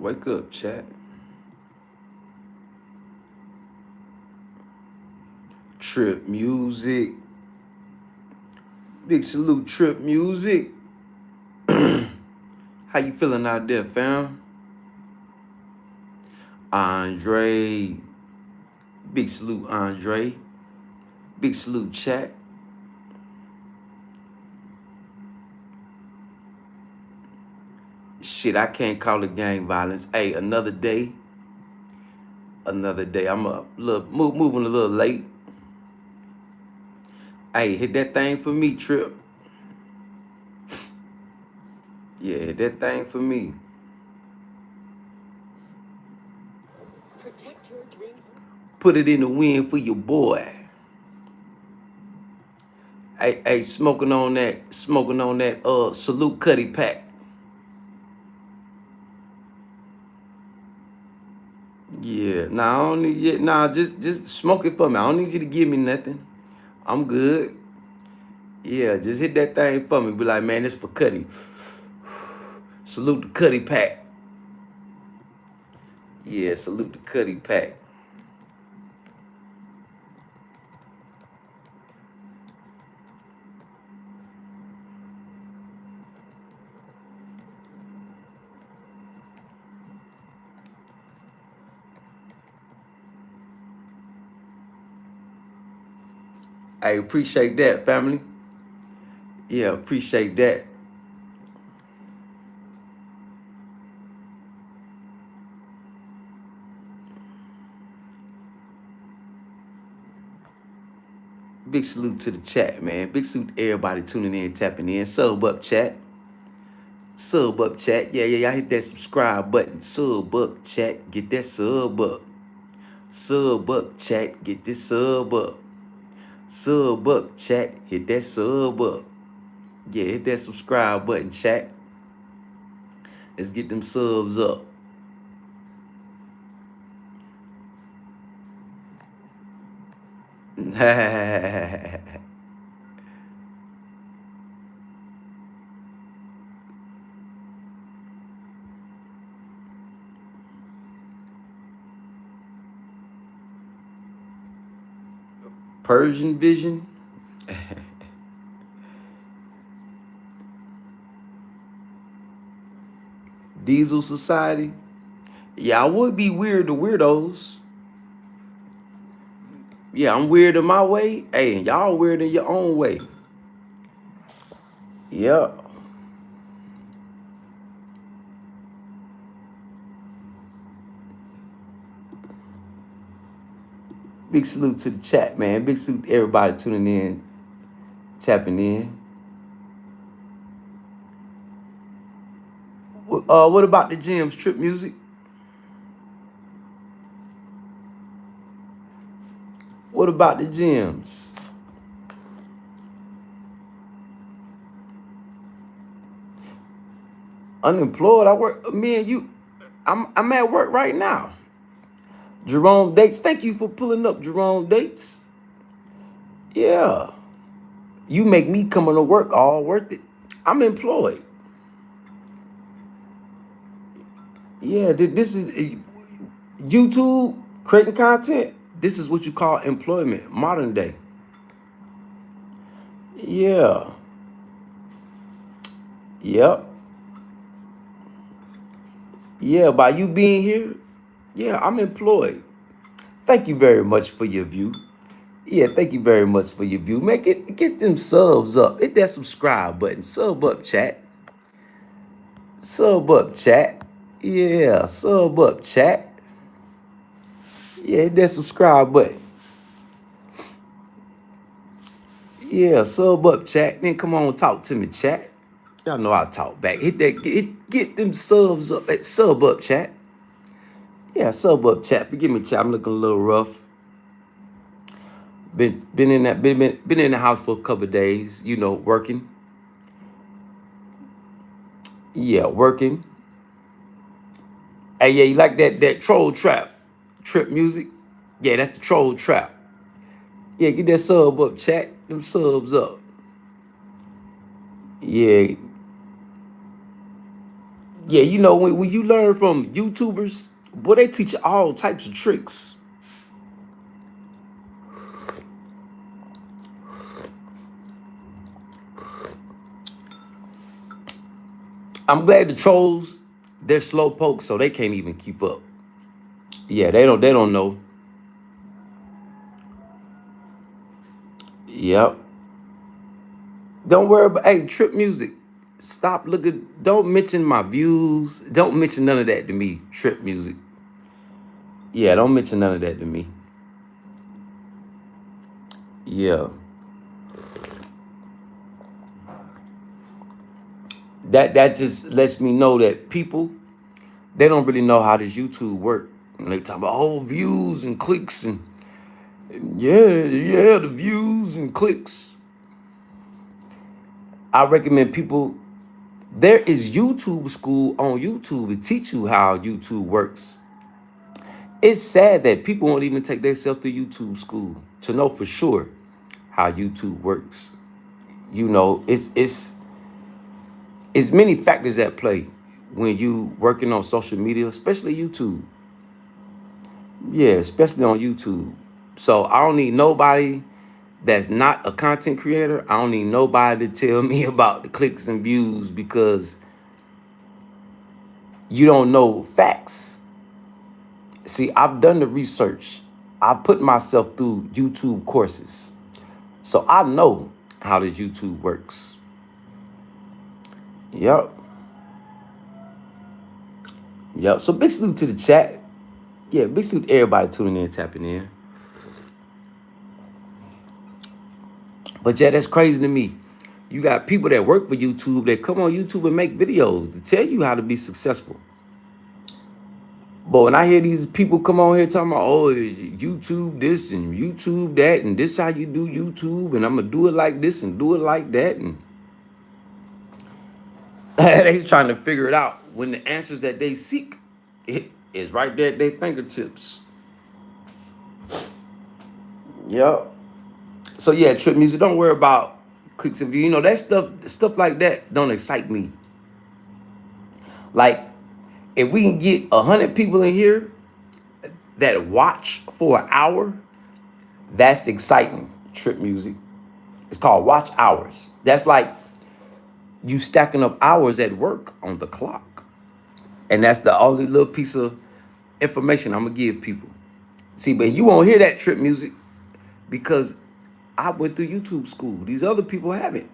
Wake up, chat. Trip Music. Big salute, Trip Music. How you feeling out there, fam? Andre. Big salute, Andre. Big salute, chat. Shit, I can't call it gang violence. Hey, another day. Another day. I'm a little moving a little late. Hey, hit that thing for me, Trip. Yeah, hit that thing for me. Protect your dream. Put it in the wind for your boy. Hey, smoking on that Salute Cutty pack. Yeah, nah, I don't need it. Nah, just smoke it for me. I don't need you to give me nothing. I'm good. Yeah, just hit that thing for me. Be like, man, this for Cutty. Salute the Cutty pack. Yeah, salute the Cutty pack. I appreciate that, family. Yeah, appreciate that. Big salute to the chat, man. Big salute to everybody tuning in, tapping in. Sub up, chat. Sub up, chat. Yeah, y'all hit that subscribe button. Sub up, chat. Get that sub up. Sub up, chat. Get this sub up. Sub up, chat. Hit that sub up. Yeah, hit that subscribe button, chat. Let's get them subs up. Persian Vision. Diesel Society. Yeah, I would be weird to weirdos. Yeah, I'm weird in my way. Hey, and y'all weird in your own way. Yeah. Big salute to the chat, man. Big salute to everybody tuning in, tapping in. What about the gyms, Trip Music? What about the gyms? Unemployed. I work. Me and you. I'm at work right now. Jerome Dates. Thank you for pulling up, Jerome Dates. Yeah. You make me coming to work all worth it. I'm employed. Yeah, this is YouTube creating content. This is what you call employment, modern day. Yeah. Yep. Yeah, by you being here, yeah, I'm employed. Thank you very much for your view. Yeah, thank you very much for your view. Get them subs up. Hit that subscribe button. Sub up, chat. Sub up, chat. Yeah, sub up, chat. Yeah, hit that subscribe button. Yeah, sub up, chat. Then come on, talk to me, chat. Y'all know I talk back. Hit that. Get them subs up. Sub up, chat. Yeah, sub up, chat. Forgive me, chat. I'm looking a little rough. Been in the house for a couple of days. You know, working. Yeah, working. Hey, yeah, you like that troll trap, Trip Music? Yeah, that's the troll trap. Yeah, get that sub up, chat. Them subs up. Yeah. Yeah, you know, when you learn from YouTubers, boy, they teach you all types of tricks. I'm glad the trolls, they're slow pokes, so they can't even keep up. Yeah, they don't know. Yep. Don't worry about, hey, Trip Music. Stop looking. Don't mention my views. Don't mention none of that to me, Trip Music. Yeah, don't mention none of that to me. Yeah. That just lets me know that people, they don't really know how this YouTube work. And they talk about views and clicks and yeah, the views and clicks. I recommend people, there is YouTube school on YouTube to teach you how YouTube works. It's sad that people won't even take themselves to YouTube school to know for sure how YouTube works. You know, it's many factors at play when you working on social media, especially YouTube. Yeah, especially on YouTube. So I don't need nobody that's not a content creator. I don't need nobody to tell me about the clicks and views because you don't know facts. See, I've done the research. I've put myself through YouTube courses. So I know how this YouTube works. Yep. Yep. So big salute to the chat. Yeah, big salute to everybody tuning in, tapping in. But yeah, that's crazy to me. You got people that work for YouTube that come on YouTube and make videos to tell you how to be successful. But when I hear these people come on here talking about, YouTube this and YouTube that, and this how you do YouTube, and I'm gonna do it like this and do it like that, and they trying to figure it out when the answers that they seek, it is right there at their fingertips. Yep. So yeah, Trip Music, don't worry about clicks and views. You know, that stuff like that don't excite me. Like, if we can get 100 people in here that watch for an hour, that's exciting, Trip Music. It's called watch hours. That's like you stacking up hours at work on the clock. And that's the only little piece of information I'm gonna give people. See, but you won't hear that, Trip Music, because I went through YouTube school. These other people haven't.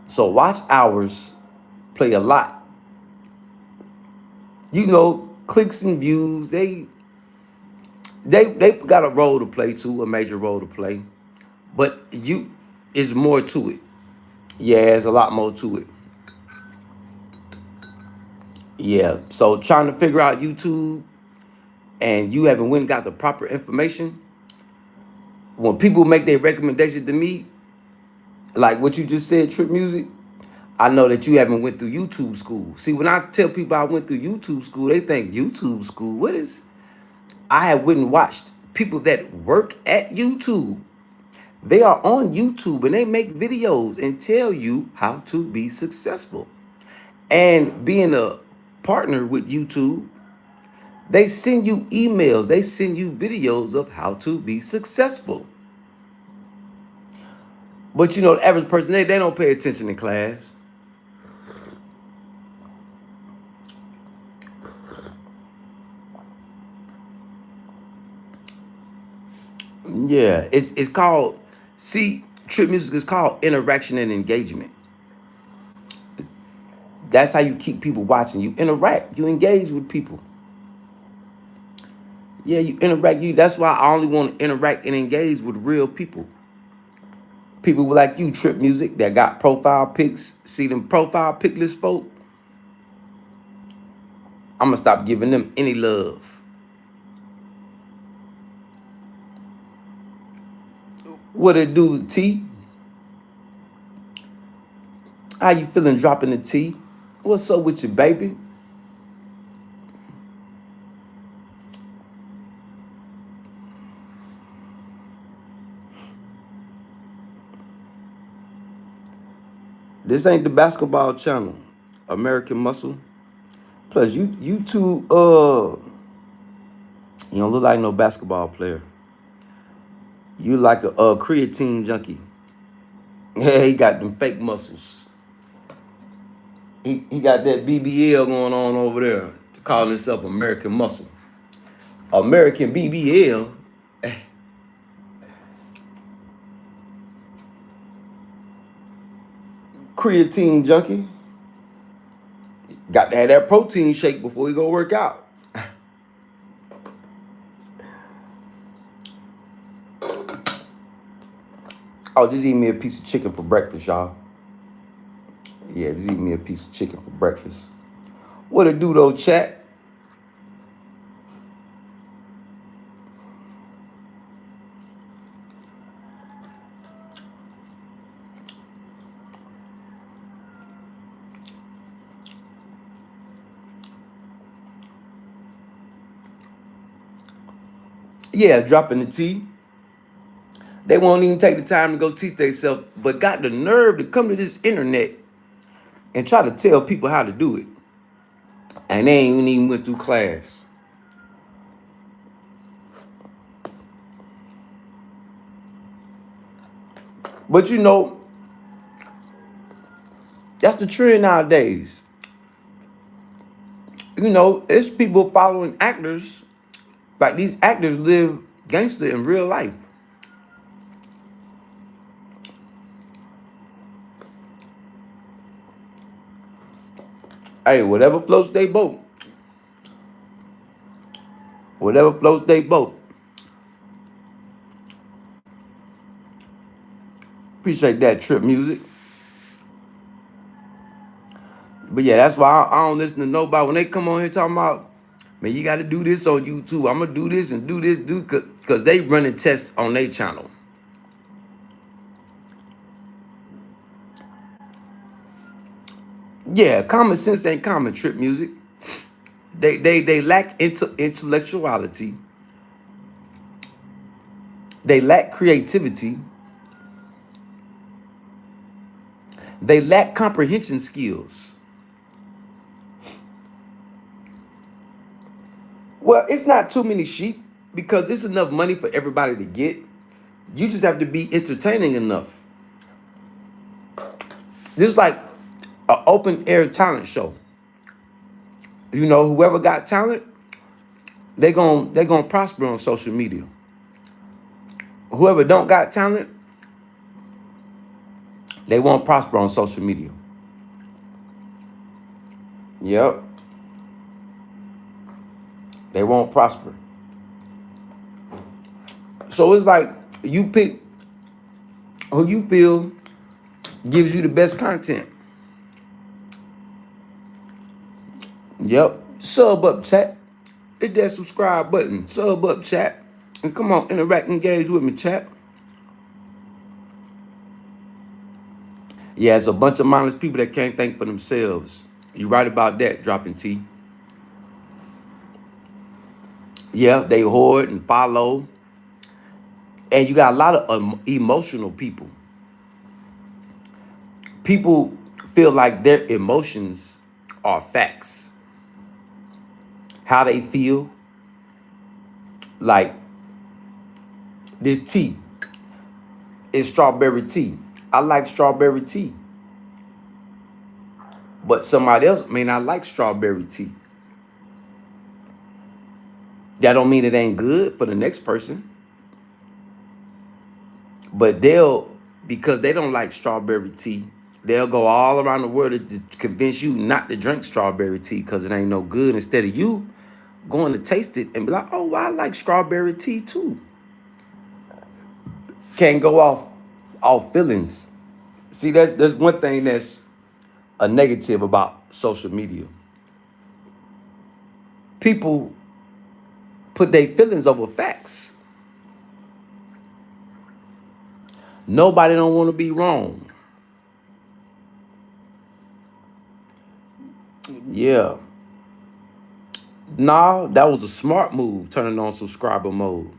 So watch hours play a lot. You know, clicks and views, they got a role to play too, a major role to play. But is more to it. Yeah, there's a lot more to it. Yeah. So trying to figure out YouTube and you haven't went and got the proper information. When people make their recommendations to me, like what you just said, Trip Music, I know that you haven't went through YouTube school. See, when I tell people I went through YouTube school, they think YouTube school. What is? I have went and watched people that work at YouTube. They are on YouTube and they make videos and tell you how to be successful. And being a partner with YouTube, they send you emails, they send you videos of how to be successful. But you know, the average person, they don't pay attention in class. Yeah, it's called, see, Trip Music is called interaction and engagement. That's how you keep people watching. You interact, you engage with people. Yeah, you interact. That's why I only want to interact and engage with real people. People like you, Trip Music, that got profile pics. See them profile pic list folk? I'm gonna stop giving them any love. What it do, T? How you feeling dropping the T? What's up with you, baby? This ain't the basketball channel. American Muscle. Plus, you two, you don't look like no basketball player. You like a creatine junkie. Yeah, he got them fake muscles. He got that BBL going on over there, calling himself American Muscle. American BBL. Creatine junkie. Got to have that protein shake before you go work out. Oh, just eat me a piece of chicken for breakfast, y'all. Yeah, just eat me a piece of chicken for breakfast. What it do though, chat? Yeah, dropping the tea. They won't even take the time to go teach themselves, but got the nerve to come to this internet and try to tell people how to do it. And they ain't even went through class. But you know, that's the trend nowadays. You know, it's people following actors. Like these actors live gangster in real life. Hey, whatever floats they boat. Whatever floats they boat. Appreciate that, Trip Music. But yeah, that's why I don't listen to nobody. When they come on here talking about, man, you got to do this on YouTube. I'm going to do this and do this, because they running tests on their channel. Yeah, common sense ain't common, Trip Music. They lack intellectuality. They lack creativity. They lack comprehension skills. Well, it's not too many sheep because it's enough money for everybody to get. You just have to be entertaining enough. Just like an open air talent show. You know, whoever got talent, they gonna prosper on social media. Whoever don't got talent, they won't prosper on social media. Yep. They won't prosper. So it's like you pick who you feel gives you the best content. Yep. Sub up, chat. Hit that subscribe button. Sub up, chat. And come on, interact, engage with me, chat. Yeah, it's a bunch of mindless people that can't think for themselves. You right about that, dropping T. Yeah, they hoard and follow. And you got a lot of emotional people. People feel like their emotions are facts. How they feel. Like this tea is strawberry tea. I like strawberry tea. But somebody else may not like strawberry tea. That don't mean it ain't good for the next person. But because they don't like strawberry tea, they'll go all around the world to convince you not to drink strawberry tea because it ain't no good. Instead of you going to taste it and be like, oh, well, I like strawberry tea too. Can't go off feelings. See, that's one thing that's a negative about social media. People put their feelings over facts. Nobody don't want to be wrong. Yeah. Nah, that was a smart move, turning on subscriber mode.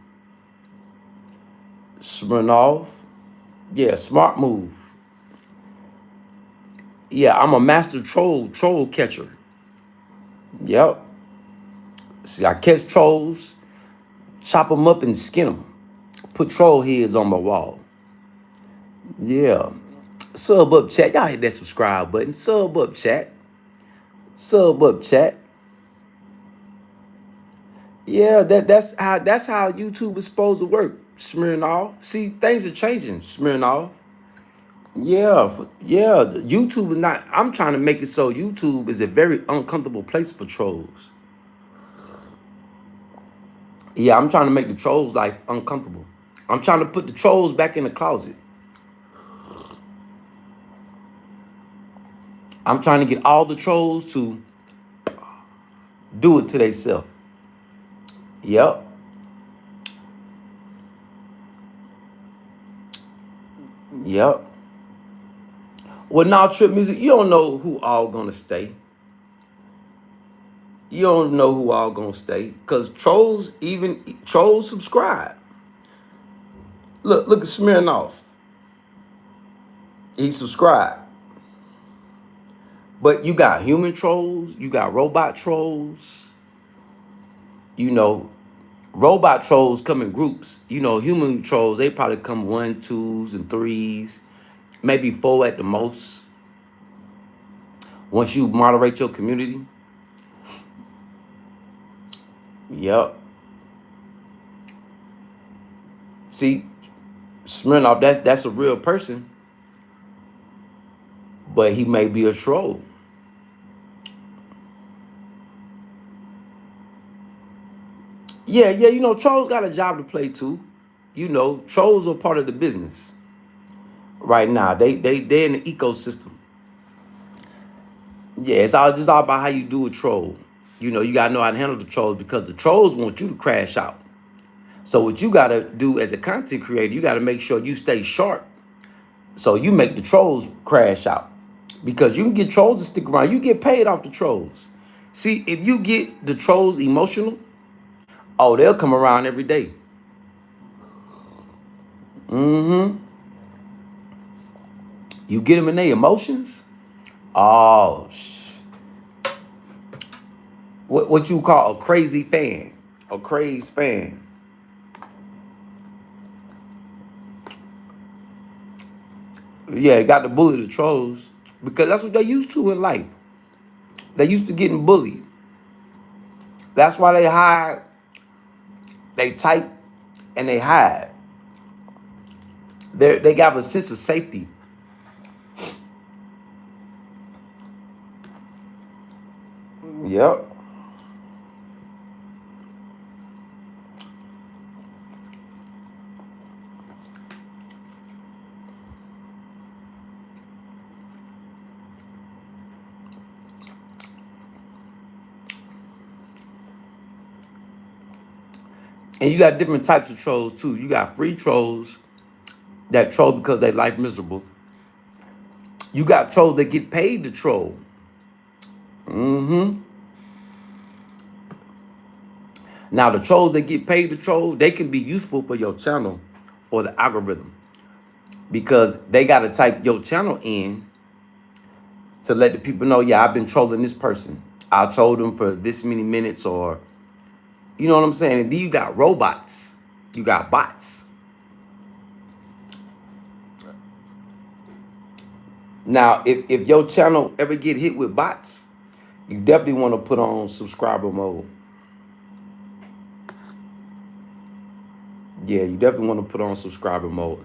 Smirnoff. Yeah, smart move. Yeah, I'm a master troll catcher. Yep. See, I catch trolls, chop them up and skin them. Put troll heads on my wall. Yeah. Sub up, chat. Y'all hit that subscribe button. Sub up, chat. Sub up, chat. Yeah, that's how YouTube is supposed to work. Smearing off. See, things are changing. Smearing off. Yeah, yeah. YouTube is not. I'm trying to make it so YouTube is a very uncomfortable place for trolls. Yeah, I'm trying to make the trolls life uncomfortable. I'm trying to put the trolls back in the closet. I'm trying to get all the trolls to do it to themselves. Yep. Yep. Well, now Trip Music, you don't know who all gonna stay. You don't know who all gonna stay. Cause trolls subscribe. Look at Smirnoff. He subscribed. But you got human trolls, you got robot trolls. You know, robot trolls come in groups. You know, human trolls, they probably come 1, 2s, and 3s, maybe 4 at the most. Once you moderate your community. Yep. See, Smirnoff, that's a real person, but he may be a troll. Yeah, you know, trolls got a job to play too. You know, trolls are part of the business right now. They're in the ecosystem. Yeah, it's all about how you do a troll. You know, you gotta know how to handle the trolls because the trolls want you to crash out. So what you gotta do as a content creator, you gotta make sure you stay sharp. So you make the trolls crash out. Because you can get trolls to stick around. You get paid off the trolls. See, if you get the trolls emotional, oh, they'll come around every day. Mm-hmm. You get them in their emotions. Oh, what you call a crazy fan, a crazed fan. Yeah, got to bully the trolls because that's what they used to in life. They used to getting bullied. That's why they hide, they type, and they hide. They got a sense of safety. Yep. And you got different types of trolls too. You got free trolls that troll because they life miserable. You got trolls that get paid to troll. Mm-hmm. Now the trolls that get paid to troll, they can be useful for your channel or the algorithm because they gotta type your channel in to let the people know, yeah, I've been trolling this person. I trolled them for this many minutes, or you know what I'm saying? And then you got robots. You got bots. Now, if your channel ever get hit with bots, you definitely want to put on subscriber mode. Yeah, you definitely want to put on subscriber mode.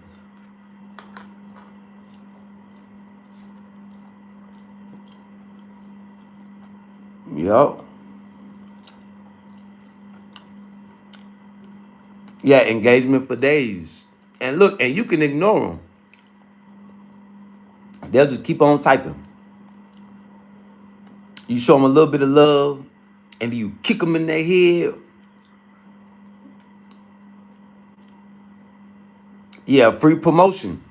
Yup. Yeah, engagement for days. And look, and you can ignore them. They'll just keep on typing. You show them a little bit of love, and you kick them in their head. Yeah, free promotion.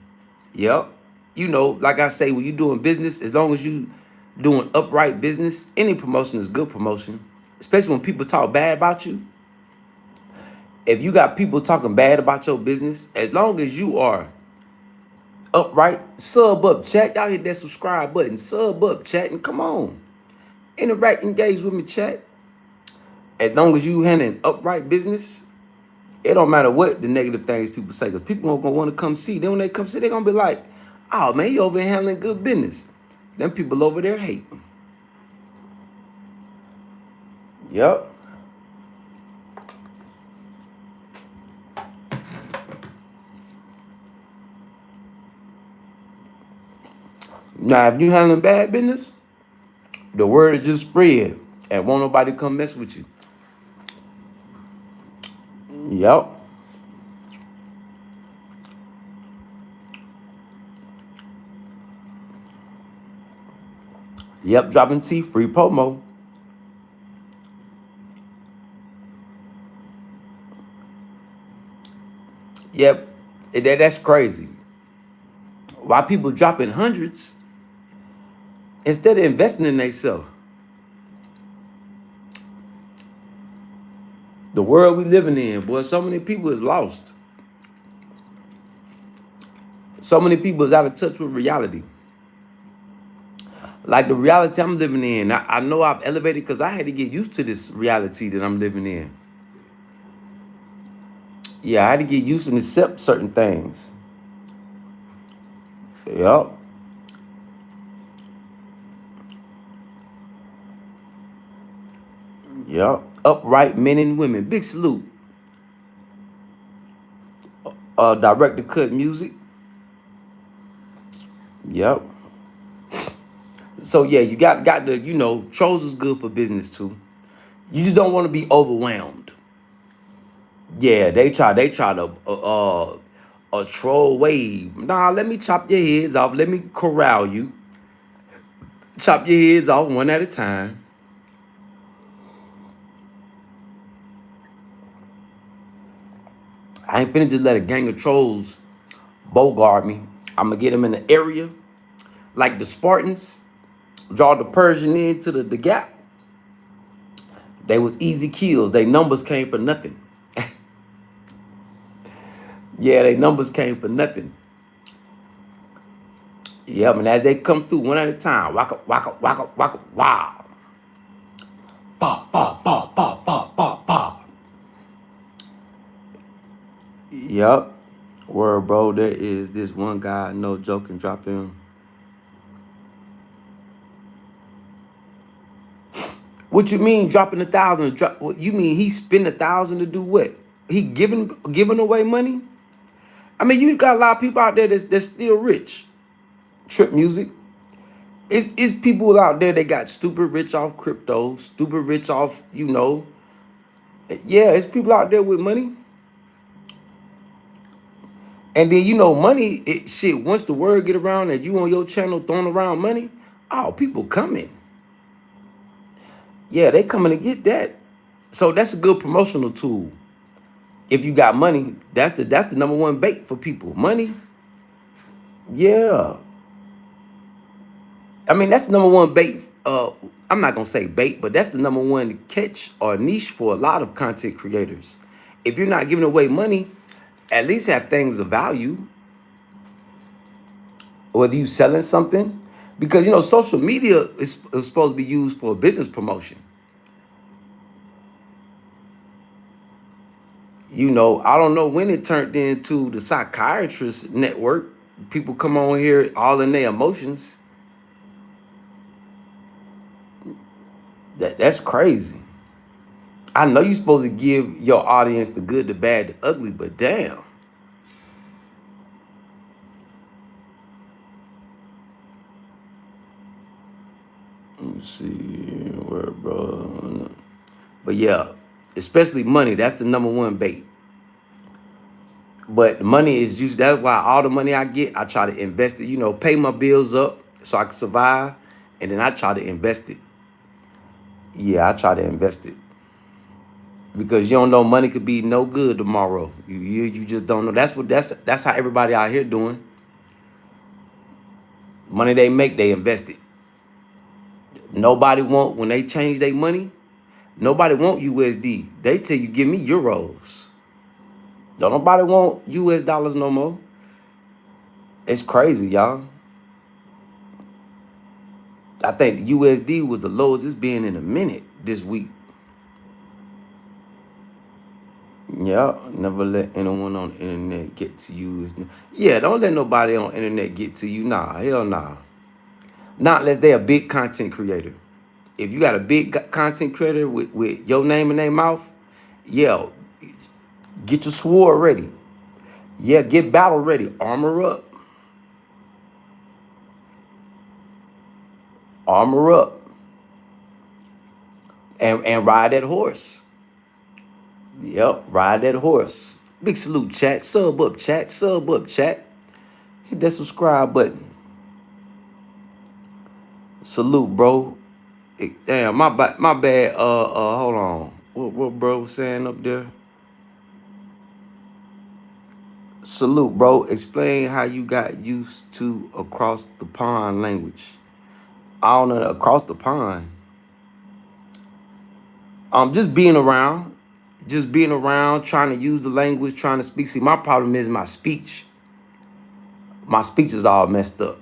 Yep. You know, like I say, when you're doing business, as long as you doing upright business, any promotion is good promotion. Especially when people talk bad about you. If you got people talking bad about your business, as long as you are Upright, sub up, chat. Y'all hit that subscribe button. Sub up, chat, and come on. Interact, engage with me, chat. As long as you handling upright business, it don't matter what the negative things people say, because people gonna want to come see. Then when they come see, they're gonna be like, oh man, you over here handling good business. Them people over there hating. Yep. Now, if you handling bad business, the word is just spread and won't nobody come mess with you. Yep. Yep, dropping T, free promo. Yep, that's crazy. Why people dropping hundreds instead of investing in themselves? The world we living in, boy, so many people is lost. So many people is out of touch with reality. Like the reality I'm living in, I know I've elevated because I had to get used to this reality that I'm living in. Yeah, I had to get used to and accept certain things. Yep. Yep. Upright men and women. Big salute. Director cut music. Yep. So yeah, you got the, you know, trolls is good for business too. You just don't want to be overwhelmed. Yeah, they try to a troll wave. Nah, let me chop your heads off. Let me corral you. Chop your heads off one at a time. I ain't finna just let a gang of trolls bogart me. I'm gonna get them in the area like the Spartans. Draw the Persian into the gap. They was easy kills. They numbers came for nothing. Yeah, they numbers came for nothing. Yep, and as they come through one at a time, waka, waka, waka, waka, wow. Fa, fa, fa, fa, fa, fa, fa. Yep. Word, bro, there is this one guy, no joking, drop him. What you mean dropping 1,000? What you mean he spend 1,000 to do what? He giving away money? I mean, you got a lot of people out there that's still rich. Trip music. It's people out there that got stupid rich off crypto, stupid rich off, you know. Yeah, it's people out there with money. And then, you know, money, shit, once the word get around that you on your channel throwing around money, oh, people coming. Yeah, they coming to get that. So that's a good promotional tool. If you got money, that's the number one bait for people. Money. Yeah. I mean, that's the number one bait. I'm not gonna say bait, but that's the number one catch or niche for a lot of content creators. If you're not giving away money, at least have things of value. Whether you selling something, because you know social media is supposed to be used for business promotion. You know, I don't know when it turned into the psychiatrist network. People come on here all in their emotions. That's crazy. I know you're supposed to give your audience the good, the bad, the ugly, but damn. Let me see where, bro. But yeah, especially money. That's the number one bait. But money is used. That's why all the money I get, I try to invest it. You know, pay my bills up so I can survive, and then I try to invest it. Yeah, I try to invest it because you don't know, money could be no good tomorrow. You just don't know. That's how everybody out here doing. Money they make, they invest it. Nobody want, when they change their money, nobody want USD. They tell you, give me euros. Don't nobody want US dollars no more. It's crazy, y'all. I think the USD was the lowest it's been in a minute this week. Yeah, never let anyone on the internet get to you. Yeah, don't let nobody on the internet get to you. Nah, hell nah. Not unless they're a big content creator. If you got a big content creator with your name in their mouth, yeah, get your sword ready. Yeah, get battle ready. Armor up. Armor up. And ride that horse. Yep, ride that horse. Big salute, chat. Sub up, chat. Sub up, chat. Hit that subscribe button. Salute, bro. Damn, my bad. Hold on. What bro was saying up there? Salute, bro. Explain how you got used to across the pond language. I don't know, across the pond. Just being around. Just being around, trying to use the language, trying to speak. See, my problem is my speech. My speech is all messed up.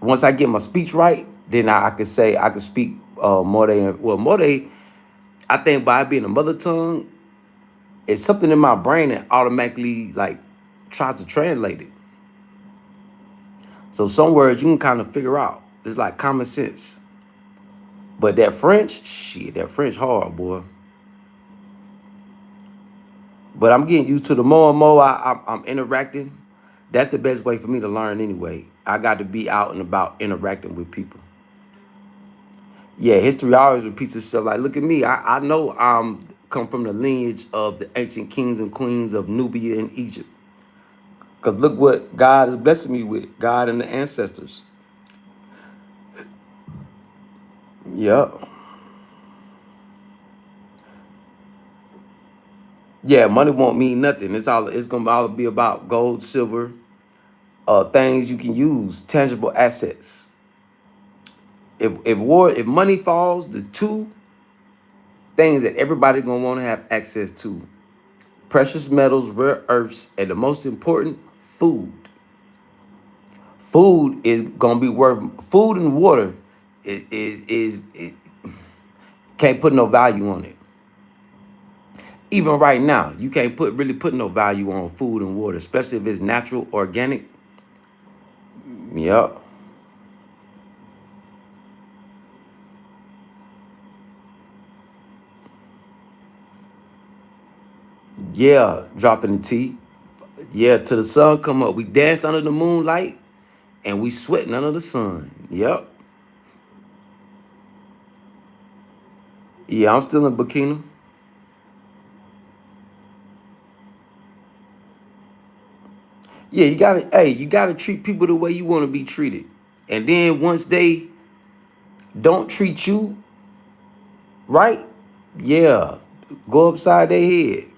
Once I get my speech right, then I can say I can speak more than I think by being a mother tongue, it's something in my brain that automatically like tries to translate it. So some words you can kind of figure out. It's like common sense. But that French, shit, that French hard, boy. But I'm getting used to the more and more I'm interacting. That's the best way for me to learn anyway. I got to be out and about interacting with people. Yeah, history always repeats itself. Like, look at me. I know I'm come from the lineage of the ancient kings and queens of Nubia and Egypt. Because look what God is blessing me with. God and the ancestors. Yep. Yeah, money won't mean nothing. It's gonna all be about gold, silver, things you can use, tangible assets. If money falls, the two things that everybody's gonna want to have access to: precious metals, rare earths, and the most important, food. Food is gonna be worth. Food and water is can't put no value on it. Even right now, you can't really put no value on food and water, especially if it's natural, organic. Yep. Yeah, dropping the T. Yeah, till the sun come up. We dance under the moonlight and we sweating under the sun. Yep. Yeah, I'm still in Burkina. Yeah, you gotta treat people the way you want to be treated. And then once they don't treat you right, yeah, go upside their head.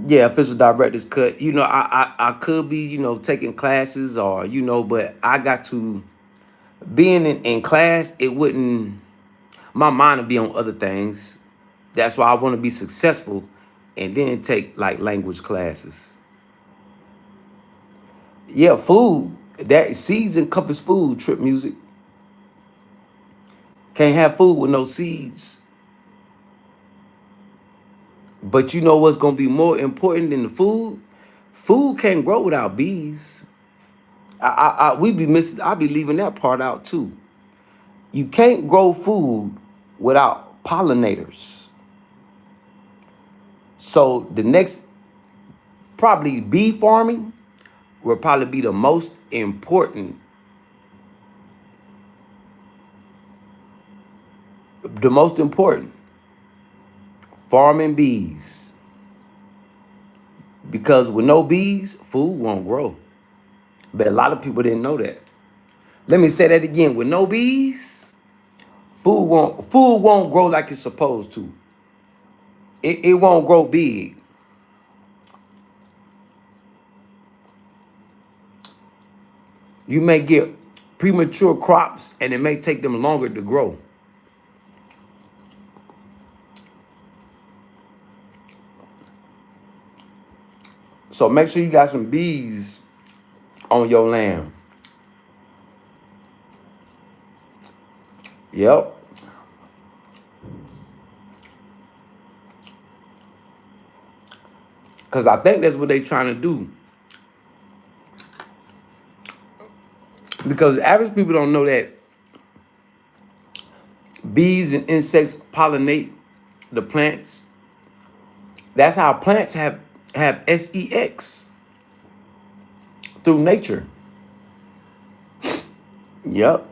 Yeah, official director's cut. I could be, taking classes or, but I got to being in class, it wouldn't my mind would be on other things. That's why I want to be successful and then take like language classes. Yeah, food. That seeds encompass food, trip music. Can't have food with no seeds. But you know what's gonna be more important than the food? Food can't grow without bees. We be missing. I be leaving that part out too. You can't grow food without pollinators. So the next probably bee farming will probably be the most important. The most important farming bees. Because with no bees, food won't grow. But a lot of people didn't know that. Let me say that again. With no bees, food won't grow like it's supposed to. It won't grow big. You may get premature crops and it may take them longer to grow. So make sure you got some bees on your land. Yep. Because I think that's what they trying to do. Because average people don't know that bees and insects pollinate the plants. That's how plants have sex through nature. Yep.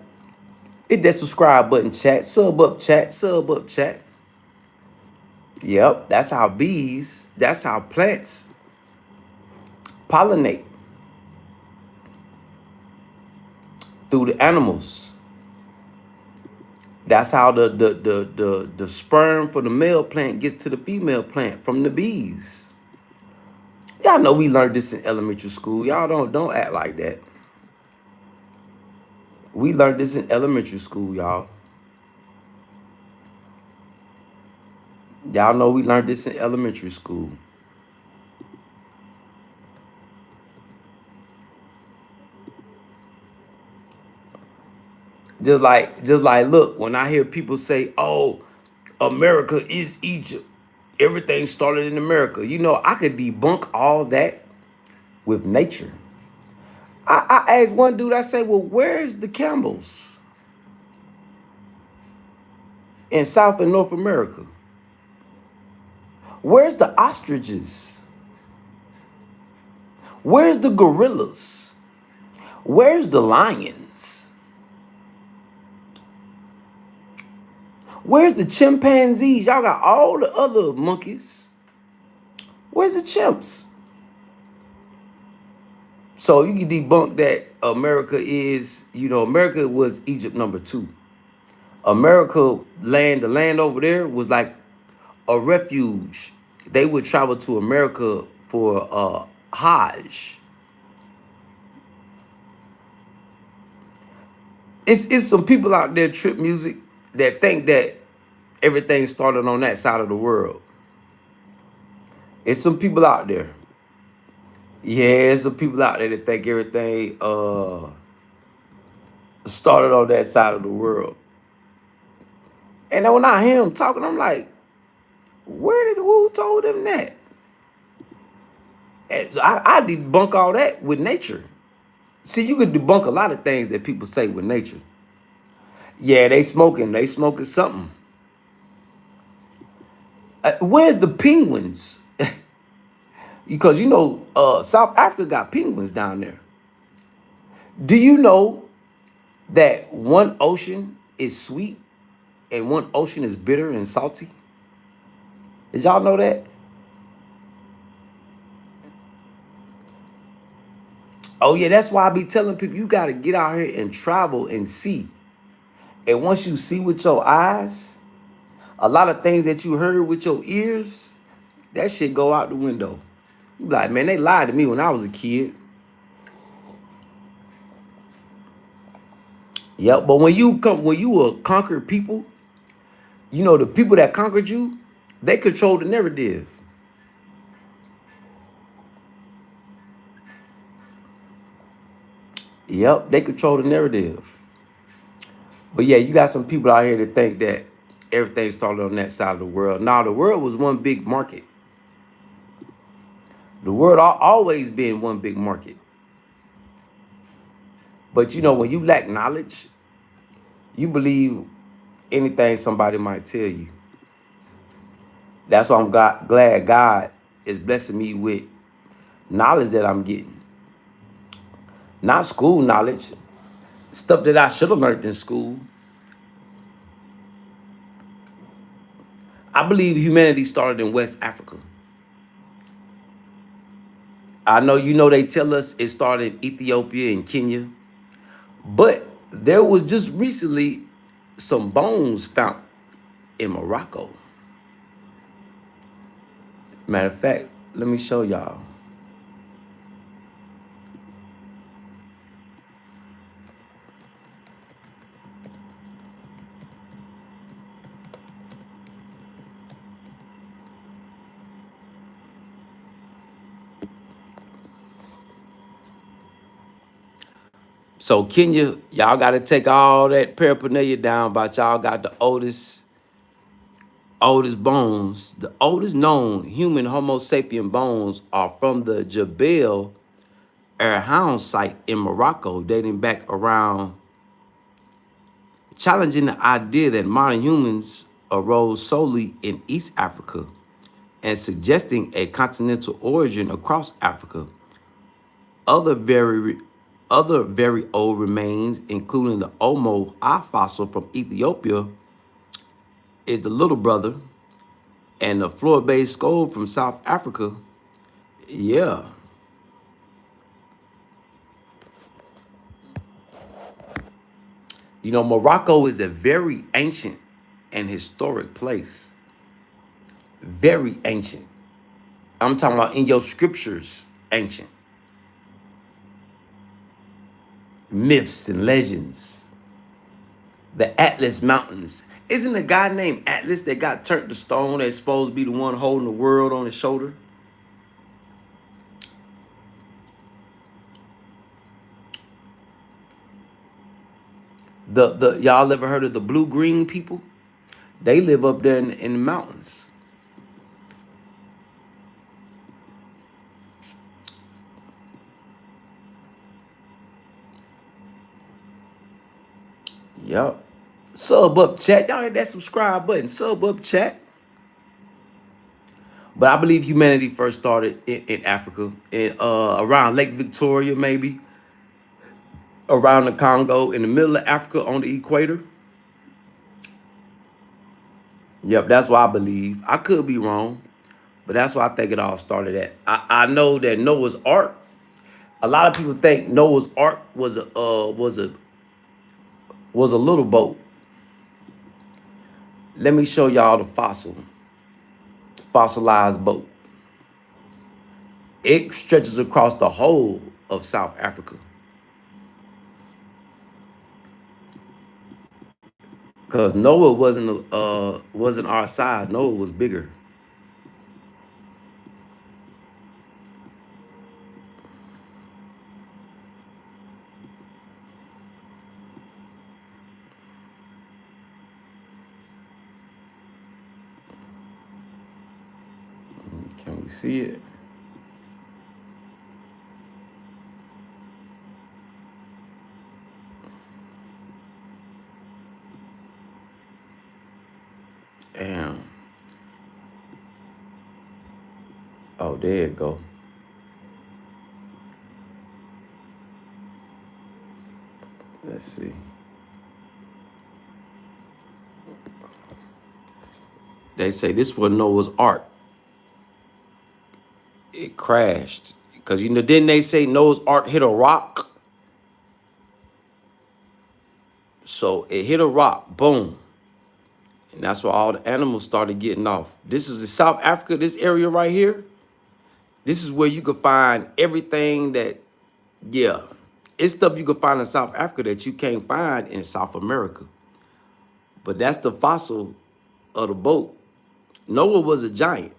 Hit that subscribe button, chat. Sub up, chat. Sub up, chat. Yep. That's how plants pollinate through the animals. That's how the sperm for the male plant gets to the female plant from the bees. Y'all know we learned this in elementary school. Y'all don't act like that. We learned this in elementary school, y'all. Y'all know we learned this in elementary school. Just like, look, when I hear people say, "Oh, America is Egypt. Everything started in America." You know, I could debunk all that with nature. I asked one dude, I say, "Well, where's the camels in South and North America? Where's the ostriches? Where's the gorillas? Where's the lions? Where's the chimpanzees? Y'all got all the other monkeys. Where's the chimps?" So you can debunk that America is, America was Egypt #2. America the land over there was like a refuge. They would travel to America for Hajj. It's some people out there, trip music, that think that everything started on that side of the world. It's some people out there. Yeah, it's some people out there that think everything started on that side of the world. And then when I hear him talking, I'm like, who told him that? And so I debunk all that with nature. See, you could debunk a lot of things that people say with nature. Yeah, they smoking something. Where's the penguins? Because South Africa got penguins down there. Do you know that one ocean is sweet and one ocean is bitter and salty? Did y'all know that? Oh yeah, that's why I be telling people you got to get out here and travel and see. And once you see with your eyes, a lot of things that you heard with your ears, that shit go out the window. You be like, man, they lied to me when I was a kid. Yep, but when you were conquered people, the people that conquered you, they control the narrative. Yep, they control the narrative. But yeah, you got some people out here that think that everything started on that side of the world. Now, the world was one big market. The world always been one big market. But when you lack knowledge, you believe anything somebody might tell you. That's why I'm glad God is blessing me with knowledge that I'm getting. Not school knowledge, stuff that I should have learned in school. I believe humanity started in West Africa. I know they tell us it started in Ethiopia and Kenya, but there was just recently some bones found in Morocco. Matter of fact, let me show y'all. So Kenya, y'all got to take all that paraphernalia down about y'all got the oldest bones. The oldest known human Homo sapien bones are from the Jebel Erhoun site in Morocco, dating back around, challenging the idea that modern humans arose solely in East Africa and suggesting a continental origin across Africa. Other very old remains, including the Omo eye fossil from Ethiopia, is the little brother, and the floor-based skull from South Africa. Yeah. You know, Morocco is a very ancient and historic place. Very ancient. I'm talking about in your scriptures, ancient. Myths and legends. The Atlas Mountains. Isn't a guy named Atlas that got turned to stone that's supposed to be the one holding the world on his shoulder? The y'all ever heard of the blue green people? They live up there in the mountains. Yup. Sub up, chat. Y'all hit that subscribe button. Sub up, chat. But I believe humanity first started in Africa, around Lake Victoria, maybe around the Congo, in the middle of Africa on the equator. Yep, that's what I believe. I could be wrong, but that's why I think it all started at. I know that Noah's Ark. A lot of people think Noah's Ark was a little boat. Let me show y'all the fossilized boat. It stretches across the whole of South Africa. Cause Noah wasn't our size. Noah was bigger. Can we see it? Damn. Oh, there it go. Let's see. They say this was Noah's Ark. It crashed. Because, didn't they say Noah's Ark hit a rock? So it hit a rock. Boom. And that's where all the animals started getting off. This is in South Africa, this area right here. This is where you could find everything that, yeah. It's stuff you could find in South Africa that you can't find in South America. But that's the fossil of the boat. Noah was a giant.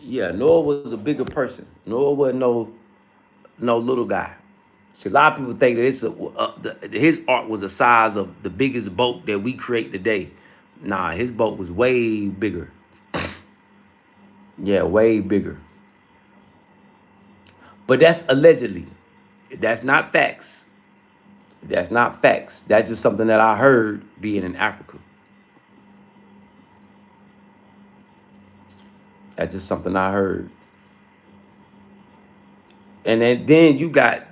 Yeah, Noah was a bigger person. Noah wasn't no little guy. See, a lot of people think that his ark was the size of the biggest boat that we create today. Nah, his boat was way bigger. Yeah, way bigger. But that's allegedly. That's not facts. That's not facts. That's just something that I heard being in Africa. That's just something I heard. And then you got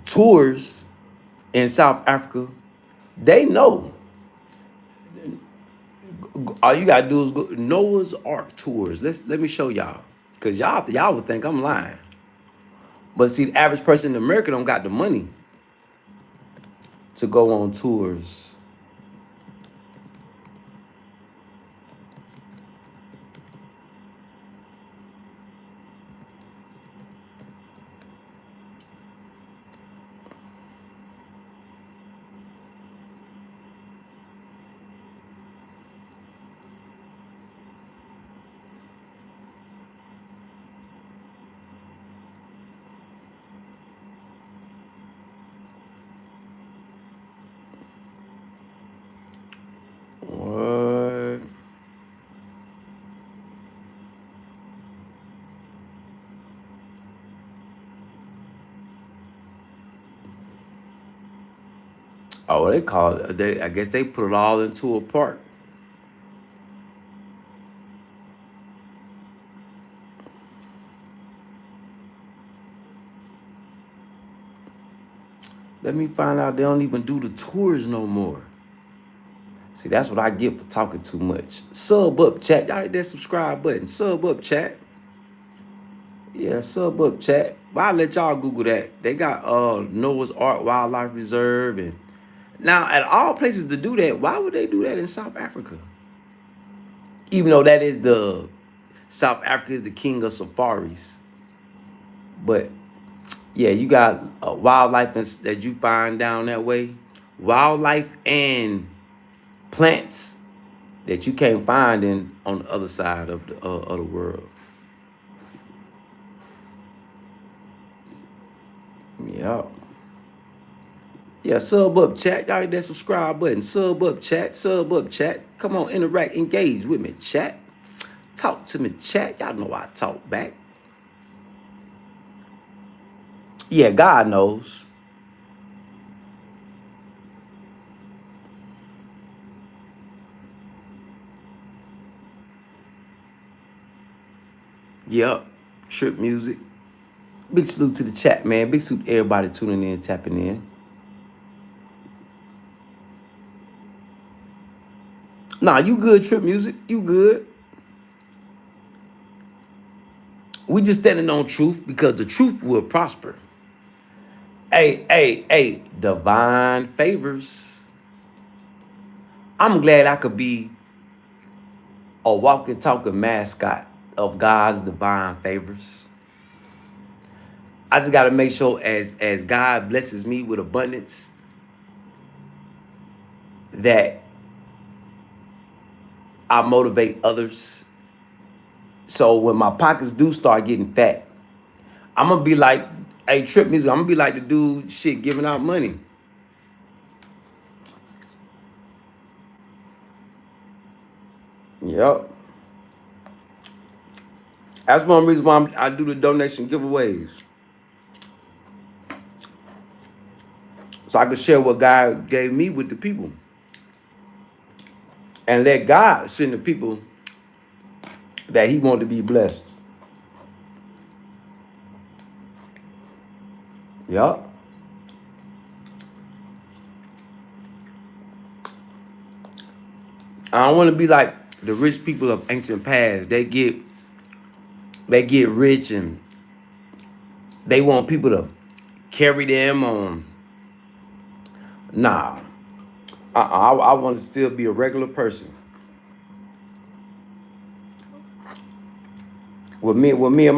tours in South Africa. They know. All you gotta do is go Noah's Ark tours. Let me show y'all. Cause y'all would think I'm lying. But see, the average person in America don't got the money to go on tours. Oh, they call it. I guess they put it all into a park. Let me find out they don't even do the tours no more. See, that's what I get for talking too much. Sub up, chat. Y'all hit that subscribe button. Sub up, chat. Yeah, sub up, chat. But I'll let y'all Google that. They got Noah's Ark Wildlife Reserve. And now, at all places to do that, why would they do that in South Africa? Even though that is South Africa is the king of safaris. But yeah, you got wildlife that you find down that way. Wildlife and plants that you can't find on the other side of the world. Yeah. Yeah, sub up, chat. Y'all hit that subscribe button. Sub up, chat. Sub up, chat. Come on, interact, engage with me, chat. Talk to me, chat. Y'all know I talk back. Yeah, God knows. Yep. Trip music. Big salute to the chat, man. Big salute to everybody tuning in, tapping in. Nah, you good, Trip music. You good. We just standing on truth because the truth will prosper. Hey, divine favors. I'm glad I could be a walking, talking mascot of God's divine favors. I just got to make sure as God blesses me with abundance that I motivate others. So when my pockets do start getting fat, I'm going to be like, hey, Trip music, I'm going to be like the dude shit giving out money. Yep. That's one reason why I do the donation giveaways. So I can share what God gave me with the people. And let God send the people that he wanted to be blessed. Yep. I don't want to be like the rich people of ancient past. They get rich and they want people to carry them on. Nah. I want to still be a regular person. When me and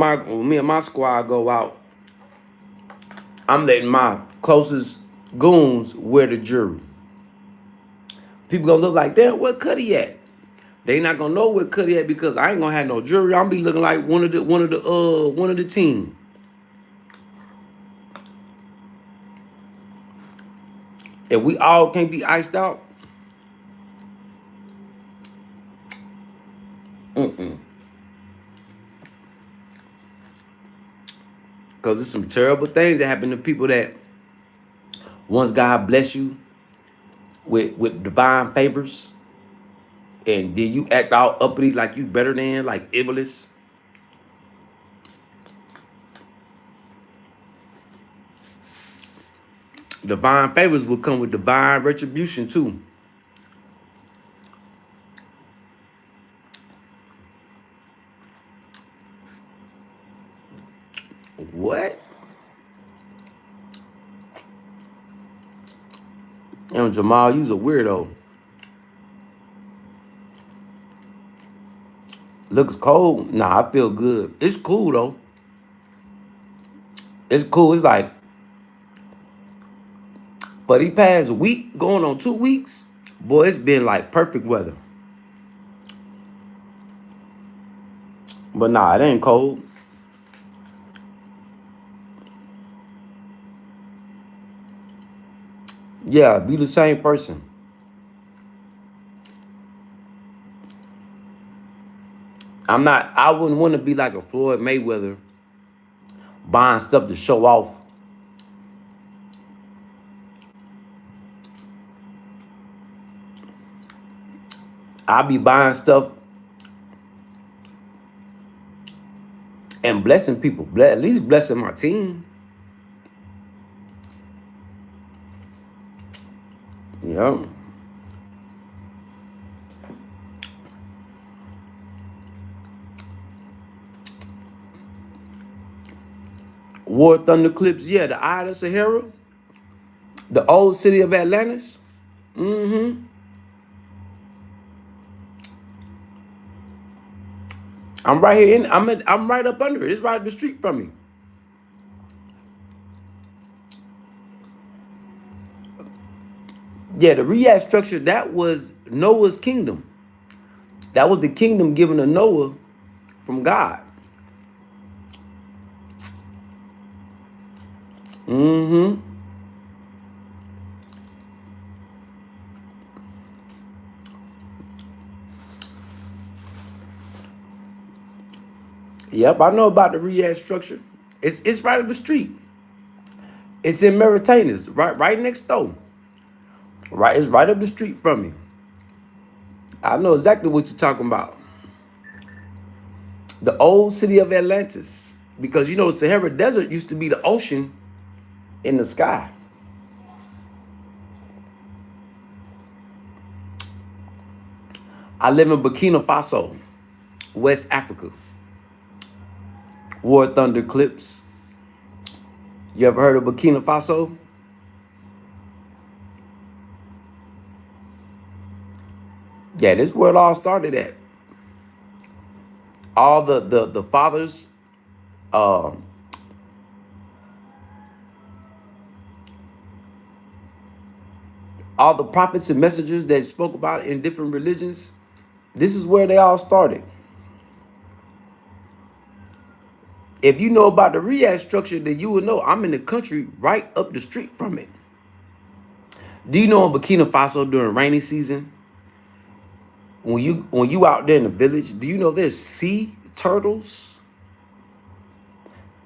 my squad go out, I'm letting my closest goons wear the jewelry. People gonna look like, damn, where Kutty at? They not gonna know where Kutty at because I ain't gonna have no jewelry. I'm be looking like one of the team. If we all can't be iced out, because there's some terrible things that happen to people that once God bless you with divine favors, and then you act all uppity like you better than, like Iblis. Divine favors will come with divine retribution too. What? And Jamal, you's a weirdo. Looks cold. Nah, I feel good. It's cool though. It's cool. It's like for the past week, going on 2 weeks, boy, it's been like perfect weather. But nah, it ain't cold. Yeah, be the same person. I wouldn't want to be like a Floyd Mayweather buying stuff to show off. I be buying stuff and blessing people. At least blessing my team. Yeah. War Thunder Clips, yeah, the Eye of the Sahara, the old city of Atlantis. I'm right here I'm right up under it. It's right up the street from me. Yeah, the Riyadh structure, that was Noah's kingdom. That was the kingdom given to Noah from God. Yep, I know about the Riyadh structure. It's right up the street. It's in Mauritania, right next door. Right, it's right up the street from me. I know exactly what you're talking about. The old city of Atlantis. Because you know the Sahara Desert used to be the ocean in the sky. I live in Burkina Faso, West Africa. War Thunder Clips. You ever heard of Burkina Faso? Yeah, this is where it all started at. All the fathers, all the prophets and messengers that spoke about in different religions, this is where they all started. If you know about the Riyadh structure, then you will know I'm in the country right up the street from it. Do you know in Burkina Faso during rainy season, when you out there in the village, do you know there's sea turtles?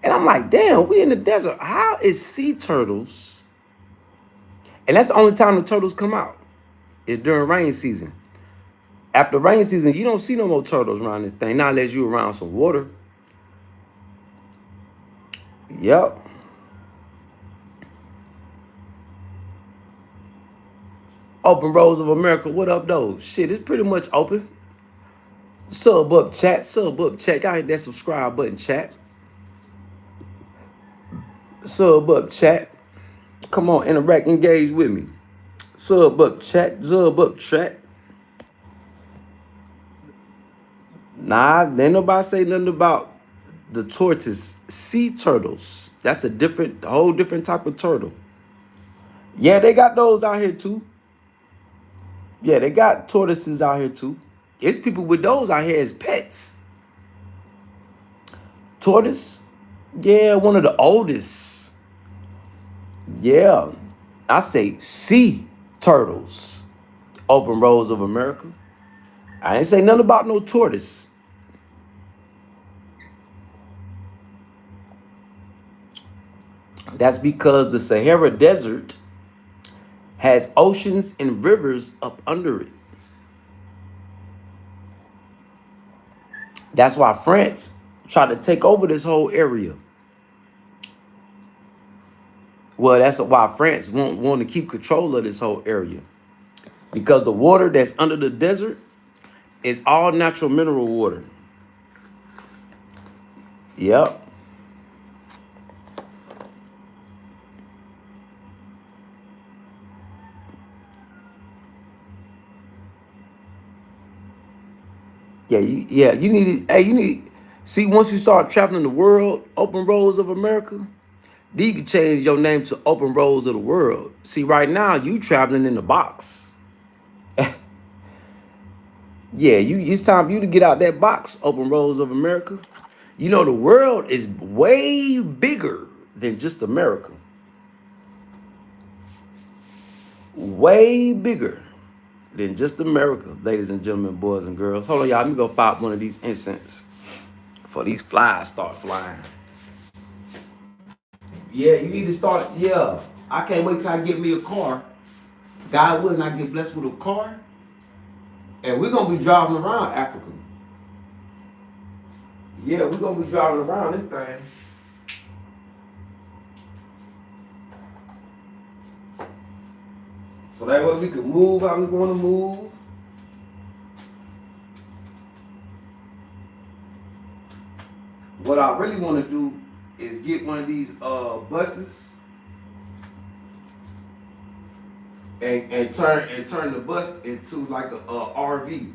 And I'm like, damn, we in the desert. How is sea turtles? And that's the only time the turtles come out, is during rain season. After rain season, you don't see no more turtles around this thing, not unless you around some water. Yep. Open Roads of America, what up, though? Shit, it's pretty much open. Sub up, chat. Sub up, chat. Y'all hit that subscribe button, chat. Sub up, chat. Come on, interact, engage with me. Sub up, chat. Sub up, chat. Nah, ain't nobody say nothing about the tortoise. Sea turtles. That's a whole different type of turtle. Yeah, they got those out here too. Yeah, they got tortoises out here too. It's people with those out here as pets. Tortoise? Yeah, one of the oldest. Yeah, I say sea turtles. Open Roads of America. I didn't say nothing about no tortoise. That's because the Sahara Desert has oceans and rivers up under it. That's why France tried to take over this whole area. Well, that's why France want to keep control of this whole area. Because the water that's under the desert is all natural mineral water. Yep. Yeah, you need, hey, see, once you start traveling the world, Open Roads of America, then you can change your name to Open Roads of the World. See, right now, you traveling in the box. Yeah, it's time for you to get out that box, Open Roads of America. You know, the world is way bigger than just America. Way bigger than just America, ladies and gentlemen, boys and girls. Hold on, y'all. Let me go fire up one of these incense before these flies start flying. Yeah, you need to start. Yeah, I can't wait till I get me a car. God willing, I get blessed with a car. And we're gonna be driving around Africa. Yeah, we're gonna be driving around this thing. So that way we can move how we want to move. What I really want to do is get one of these buses and turn the bus into like a RV.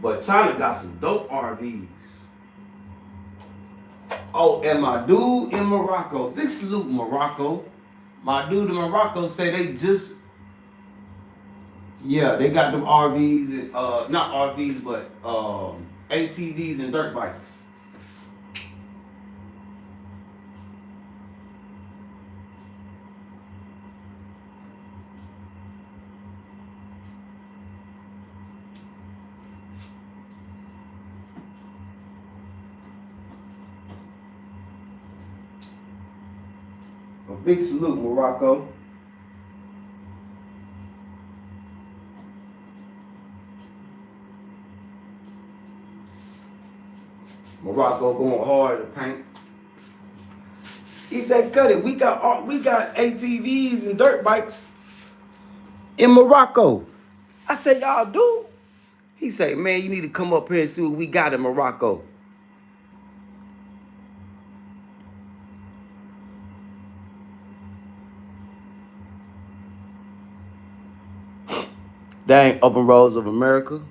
But China got some dope RVs. Oh, and my dude in Morocco, big salute Morocco. My dude in Morocco say they just, yeah, they got them RVs and not RVs but ATVs and dirt bikes. A big salute, Morocco. Morocco going hard to paint. He said, "Cut it. We got ATVs and dirt bikes in Morocco." I said, "Y'all do?" He said, "Man, you need to come up here and see what we got in Morocco." Dang, open roads of America.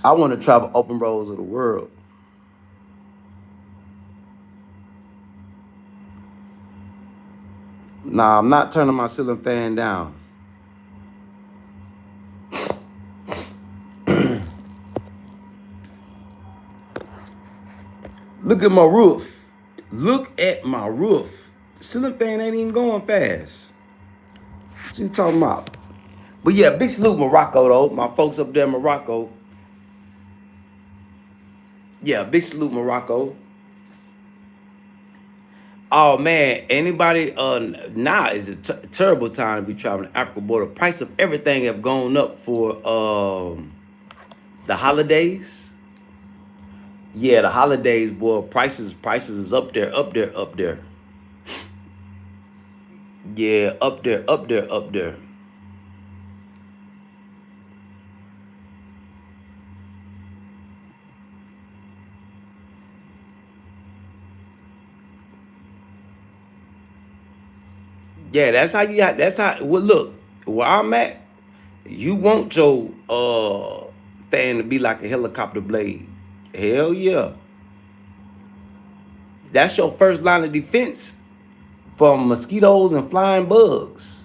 I want to travel open roads of the world. Nah, I'm not turning my ceiling fan down. Look at my roof. Look at my roof. Ceiling fan ain't even going fast. What you talking about? But yeah, big salute Morocco though. My folks up there in Morocco. Yeah, big salute Morocco. Oh man, anybody now is a terrible time to be traveling to Africa, boy. The price of everything have gone up for the holidays. Yeah, the holidays, boy, prices is up there, up there, up there. Yeah, up there, up there, up there. Yeah, that's how you got. That's how. Well, look, where I'm at, you want your fan to be like a helicopter blade. Hell yeah, that's your first line of defense from mosquitoes and flying bugs.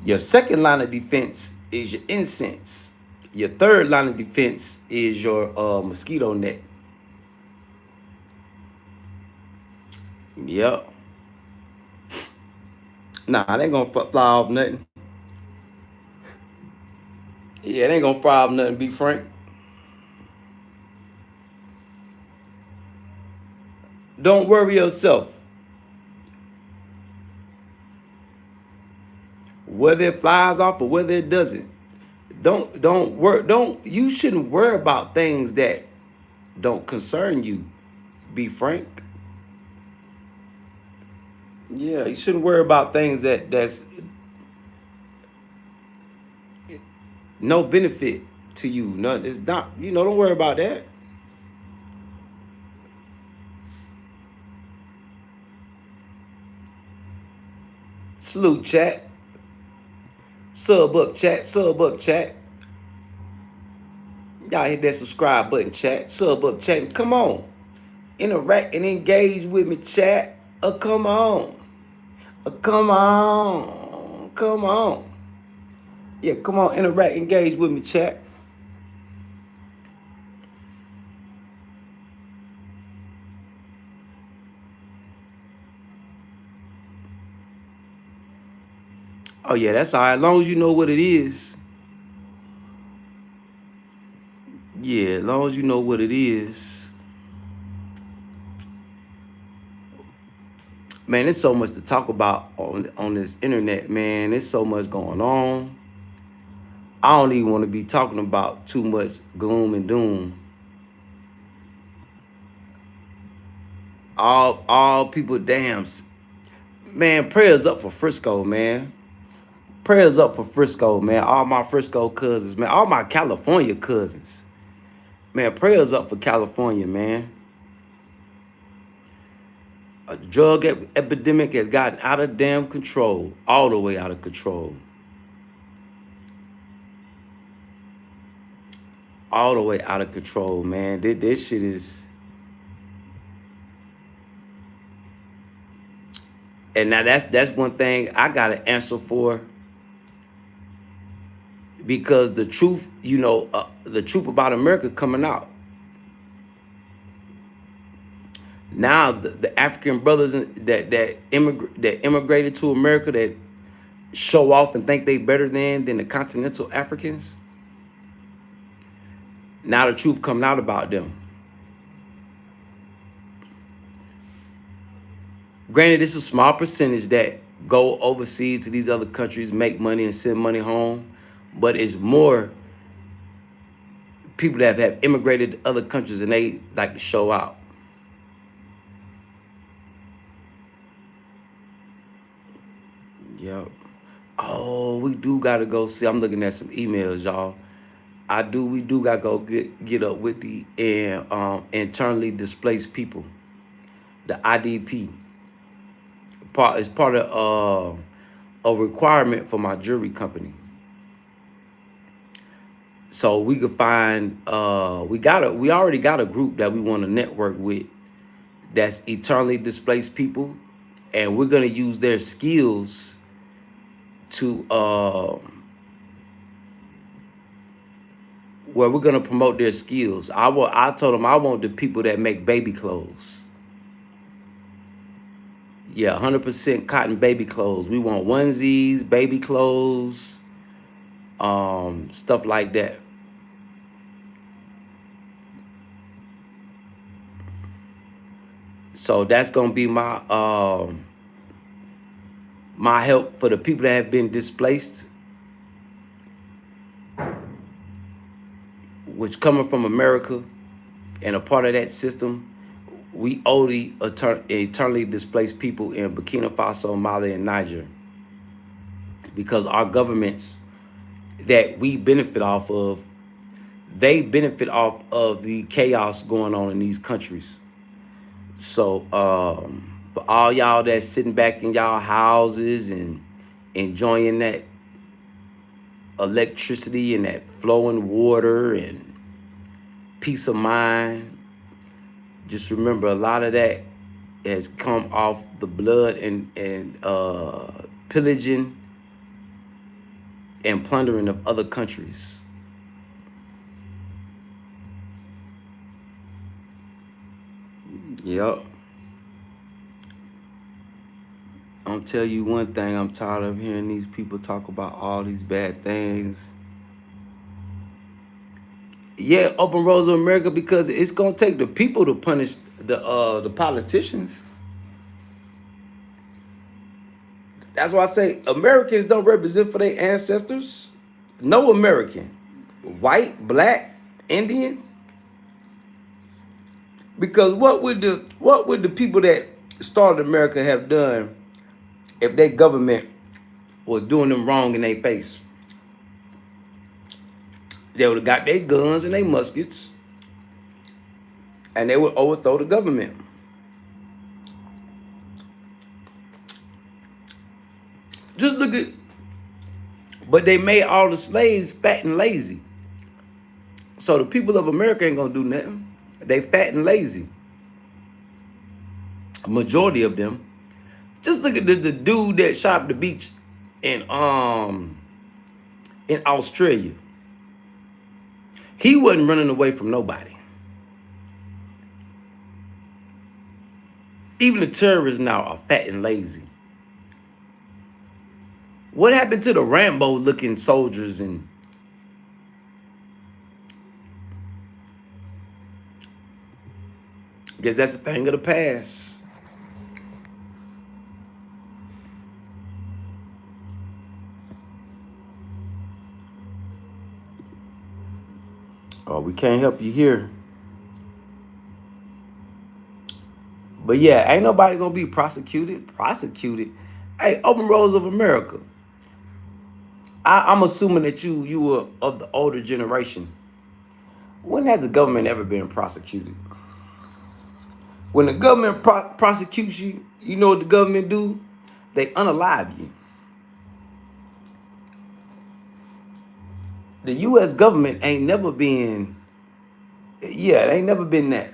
Your second line of defense is your incense. Your third line of defense is your mosquito net. Yep. Nah, they ain't gonna fly off nothing. Yeah, they ain't gonna fly off nothing, be frank. Don't worry yourself. Whether it flies off or whether it doesn't. You shouldn't worry about things that don't concern you. Be frank. Yeah, you shouldn't worry about things that's no benefit to you. No, it's not, don't worry about that. Salute chat. Sub up chat. Sub up chat. Y'all hit that subscribe button, chat. Sub up chat. Come on. Interact and engage with me, chat. Come on. Come on. Come on. Yeah, come on, interact, engage with me, chat. Oh yeah, that's all right. As long as you know what it is. Yeah, as long as you know what it is. Man, there's so much to talk about on this internet, man. There's so much going on. I don't even want to be talking about too much gloom and doom. All people, damn, man, prayers up for Frisco, man. Prayers up for Frisco, man. All my Frisco cousins, man. All my California cousins. Man, prayers up for California, man. A drug epidemic has gotten out of damn control. All the way out of control. All the way out of control, man. This shit is... And now that's one thing I got to answer for. Because the truth, you know, the truth about America coming out. Now the African brothers that immigrated to America that show off and think they better than the continental Africans. Now the truth coming out about them. Granted, it's a small percentage that go overseas to these other countries, make money and send money home, but it's more people that have immigrated to other countries and they like to show out. Yep. Oh, we do gotta go see. I'm looking at some emails, y'all. We do gotta go get up with the internally displaced people, the IDP. It's part of a requirement for my jewelry company. So we could find we already got a group that we want to network with that's eternally displaced people, and we're gonna use their skills to where we're gonna promote their skills. I told them I want the people that make baby clothes. Yeah, 100% cotton baby clothes. We want onesies, baby clothes, stuff like that. So that's gonna be my my help for the people that have been displaced, which coming from America and a part of that system. We owe the eternally displaced people in Burkina Faso, Mali, and Niger, because our governments that we benefit off of, they benefit off of the chaos going on in these countries. So for all y'all that's sitting back in y'all houses and enjoying that electricity and that flowing water and peace of mind, just remember a lot of that has come off the blood and pillaging and plundering of other countries. Yep. I'll tell you one thing, I'm tired of hearing these people talk about all these bad things. Yeah, open roads of America, because it's gonna take the people to punish the politicians. That's why I say Americans don't represent for their ancestors. No American, white, black, Indian. Because what would the people that started America have done if their government was doing them wrong in their face? They would have got their guns and their muskets, and they would overthrow the government. Just look at, but they made all the slaves fat and lazy. So the people of America ain't gonna do nothing. They fat and lazy. A majority of them. Just look at the dude that shot up the beach in Australia. He wasn't running away from nobody. Even the terrorists now are fat and lazy. What happened to the Rambo-looking soldiers? And I guess that's a thing of the past. Oh, we can't help you here. But yeah, ain't nobody gonna be prosecuted. Prosecuted. Hey, Open Roads of America. I'm assuming that you were of the older generation. When has the government ever been prosecuted? When the government prosecutes you, you know what the government do? They unalive you. The U.S. government ain't never been, yeah, it ain't never been that.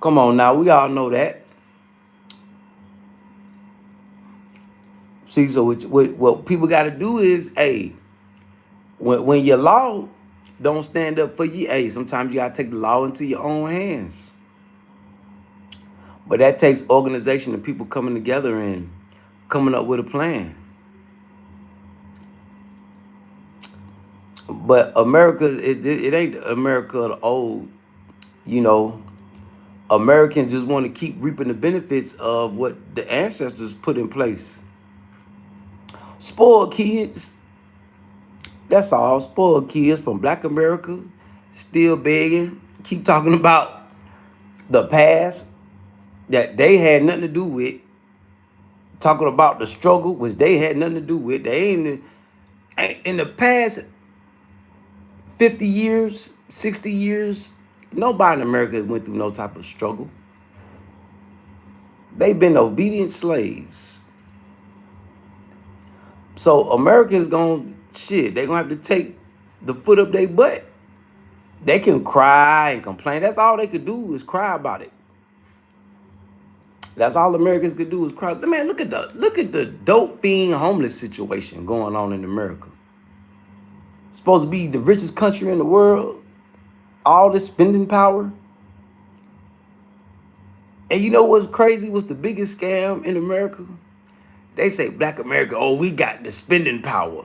Come on now, we all know that. See, so what people got to do is, hey, when your law don't stand up for you, hey, sometimes you got to take the law into your own hands. But that takes organization and people coming together and coming up with a plan. But America, it ain't America of the old. You know, Americans just want to keep reaping the benefits of what the ancestors put in place. Spoiled kids, that's all. Spoiled kids from Black America, still begging, keep talking about the past that they had nothing to do with, talking about the struggle which they had nothing to do with. They ain't in the past 50 years, 60 years, nobody in America went through no type of struggle. They've been obedient slaves. So Americans they gonna have to take the foot up their butt. They can cry and complain. That's all they could do is cry about it. That's all Americans could do is cry. Man, look at the dope fiend homeless situation going on in America. Supposed to be the richest country in the world. All this spending power. And you know what's crazy? What's the biggest scam in America? They say Black America, oh, we got the spending power.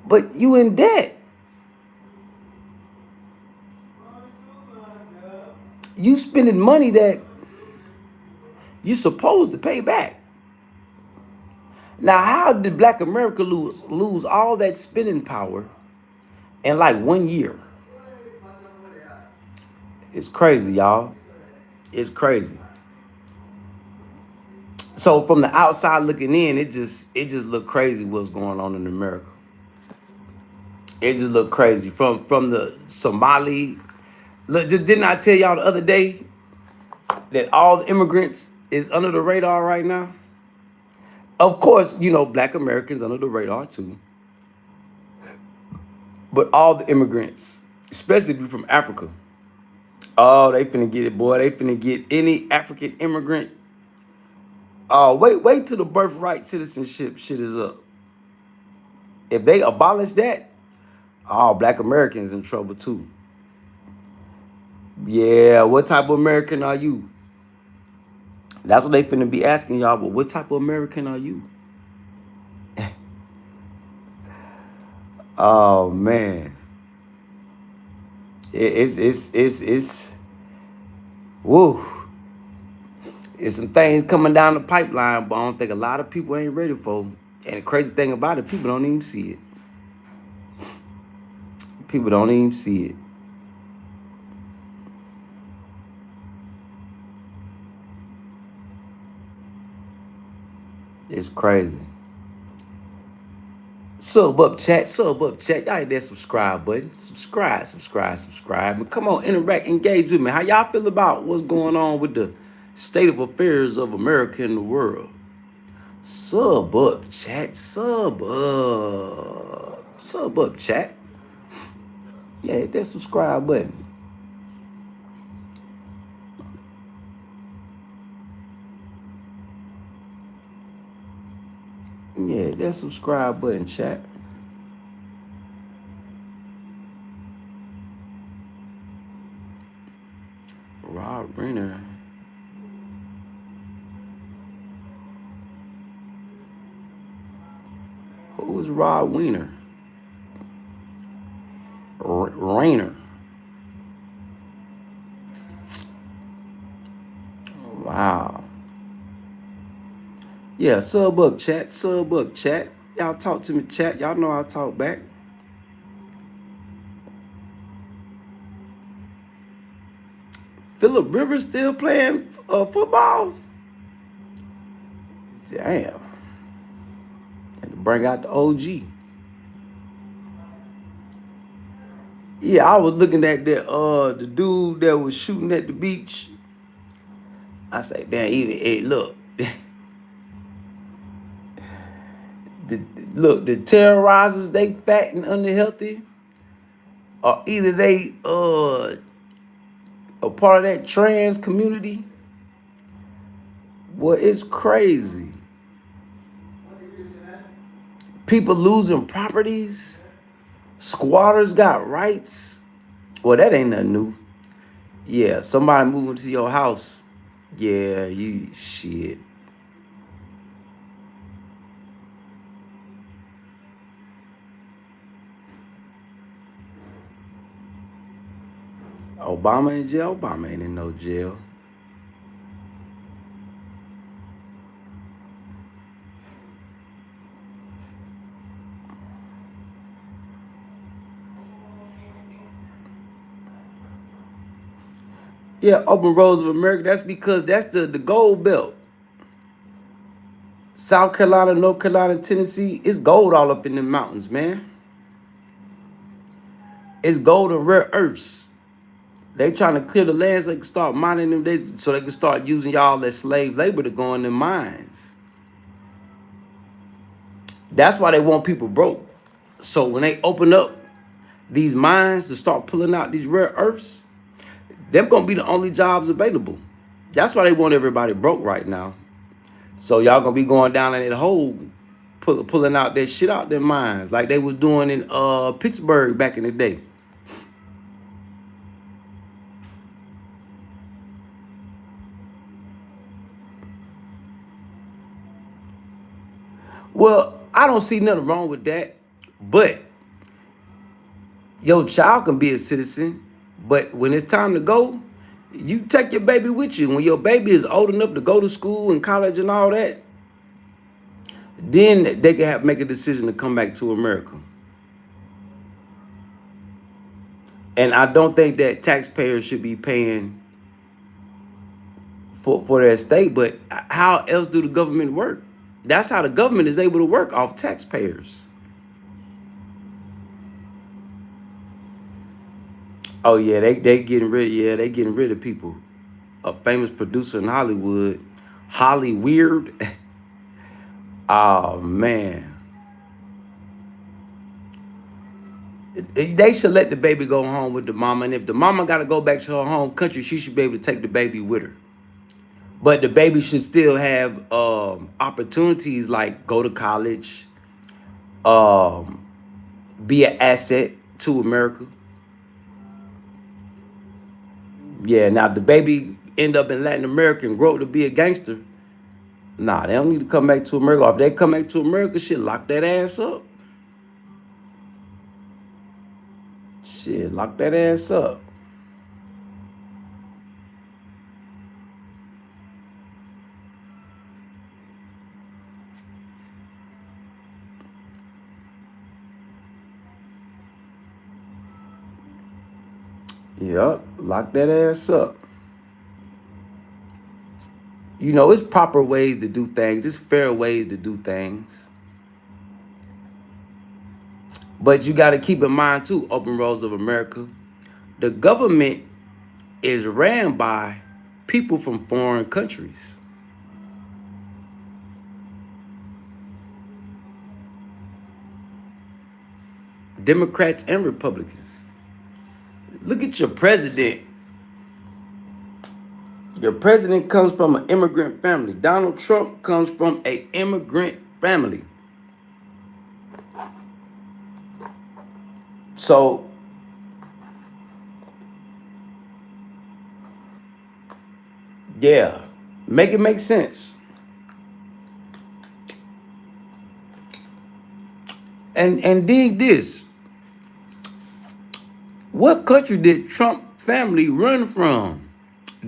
But you in debt. You spending money that you're supposed to pay back. Now, how did Black America lose all that spending power in like 1 year? It's crazy, y'all. It's crazy. So from the outside looking in, it just look crazy what's going on in America. It just look crazy. From the Somali. Look, just didn't I tell y'all the other day that all the immigrants is under the radar right now? Of course, you know, Black Americans under the radar too. But all the immigrants, especially from Africa, oh, they finna get it, boy. They finna get any African immigrant. Oh, wait till the birthright citizenship shit is up. If they abolish that, all Black Americans in trouble too. Yeah, what type of American are you? That's what they finna be asking y'all. But what type of American are you? Oh man, it's woo. It's some things coming down the pipeline, but I don't think a lot of people ain't ready for. And the crazy thing about it, people don't even see it. People don't even see it. It's crazy. Sub up chat, sub up chat. Y'all hit that subscribe button. Subscribe. And come on, interact, engage with me. How y'all feel about what's going on with the state of affairs of America and the world? Sub up chat, sub up chat. Yeah, hit that subscribe button. Yeah, that subscribe button, chat. Rob Renner. Who is Rob Wiener? Rayner. Wow. Yeah, sub up, chat. Sub up, chat. Y'all talk to me, chat. Y'all know I'll talk back. Phillip Rivers still playing football? Damn. Had to bring out the OG. Yeah, I was looking at the dude that was shooting at the beach. I say, damn, even hey, look. Look, the terrorizers, they fat and unhealthy, or either they a part of that trans community. Well, it's crazy. People losing properties. Squatters got rights. Well, that ain't nothing new. Yeah, somebody moving to your house. Yeah, you shit. Obama in jail? Obama ain't in no jail. Yeah, open roads of America. That's because that's the gold belt. South Carolina, North Carolina, Tennessee, it's gold all up in the mountains, man. It's gold and rare earths. They trying to clear the land so they can start mining them, so they can start using y'all as slave labor to go in the mines. That's why they want people broke. So when they open up these mines to start pulling out these rare earths, them gonna be the only jobs available. That's why they want everybody broke right now. So y'all gonna be going down in that hole, pulling out that shit out their mines, like they was doing in Pittsburgh back in the day. Well, I don't see nothing wrong with that, but your child can be a citizen, but when it's time to go, you take your baby with you. When your baby is old enough to go to school and college and all that, then they can make a decision to come back to America. And I don't think that taxpayers should be paying for their estate, but how else do the government work? That's how the government is able to work, off taxpayers. Oh yeah, they getting rid of people. A famous producer in Hollywood, Holly Weird. Oh man. They should let the baby go home with the mama, and if the mama got to go back to her home country, she should be able to take the baby with her. But the baby should still have opportunities like go to college, um, be an asset to America. Yeah, now if the baby end up in Latin America and grow up to be a gangster, nah, they don't need to come back to America. Or if they come back to America, shit, lock that ass up. Shit, lock that ass up. Yup, lock that ass up. You know, it's proper ways to do things. It's fair ways to do things. But you got to keep in mind, too, Open Roads of America, the government is ran by people from foreign countries. Democrats and Republicans. Look at your president. Your president comes from an immigrant family. Donald Trump comes from an immigrant family. So, yeah, make it make sense. And dig this. What country did Trump family run from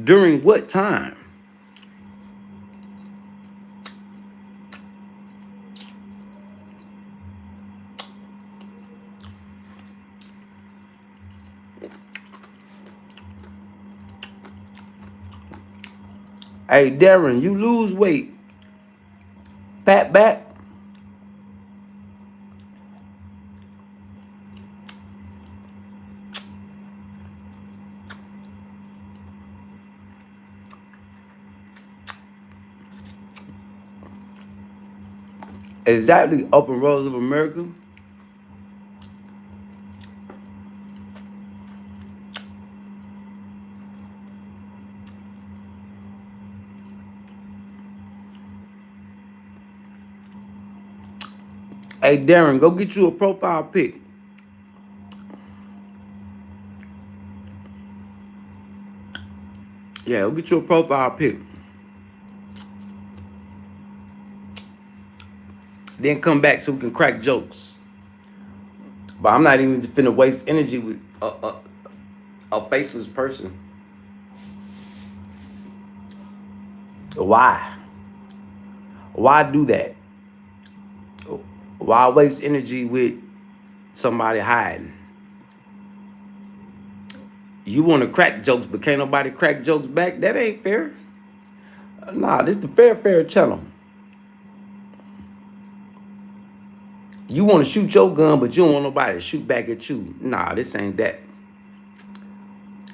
during what time? Hey, Darren, you lose weight. Fat back. Exactly. Open Roads of America. Hey, Darren, go get you a profile pic. Yeah, go get you a profile pic. Then come back so we can crack jokes. But I'm not even finna waste energy with a faceless person. Why? Why do that? Why waste energy with somebody hiding? You want to crack jokes, but can't nobody crack jokes back? That ain't fair. Nah, this the fair channel. You want to shoot your gun, but you don't want nobody to shoot back at you. Nah, this ain't that.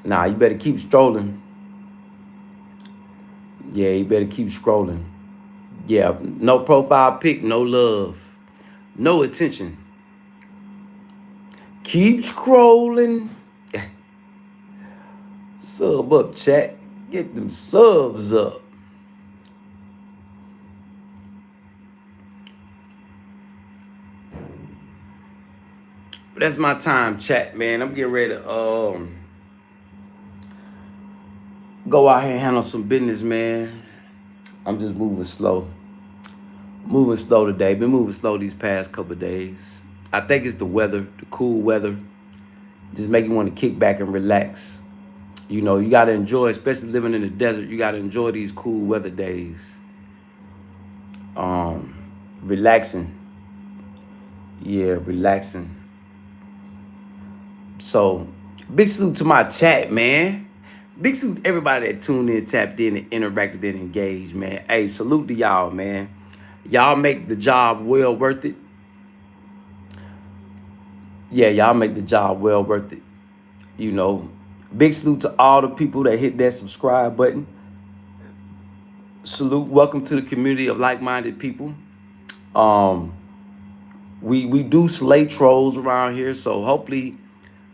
Nah, you better keep strolling. Yeah, you better keep scrolling. Yeah, no profile pic, no love, no attention. Keep scrolling. Sub up, chat. Get them subs up. But that's my time, chat, man. I'm getting ready to go out here and handle some business, man. I'm just moving slow. Moving slow today. Been moving slow these past couple of days. I think it's the weather, the cool weather. Just make you want to kick back and relax. You know, you got to enjoy, especially living in the desert, you got to enjoy these cool weather days. Relaxing. Yeah, relaxing. So, big salute to my chat, man. Big salute to everybody that tuned in, tapped in, and interacted and engaged, man. Hey, salute to y'all, man. Y'all make the job well worth it. Yeah, y'all make the job well worth it. You know, big salute to all the people that hit that subscribe button. Salute, welcome to the community of like-minded people. We do slay trolls around here, so hopefully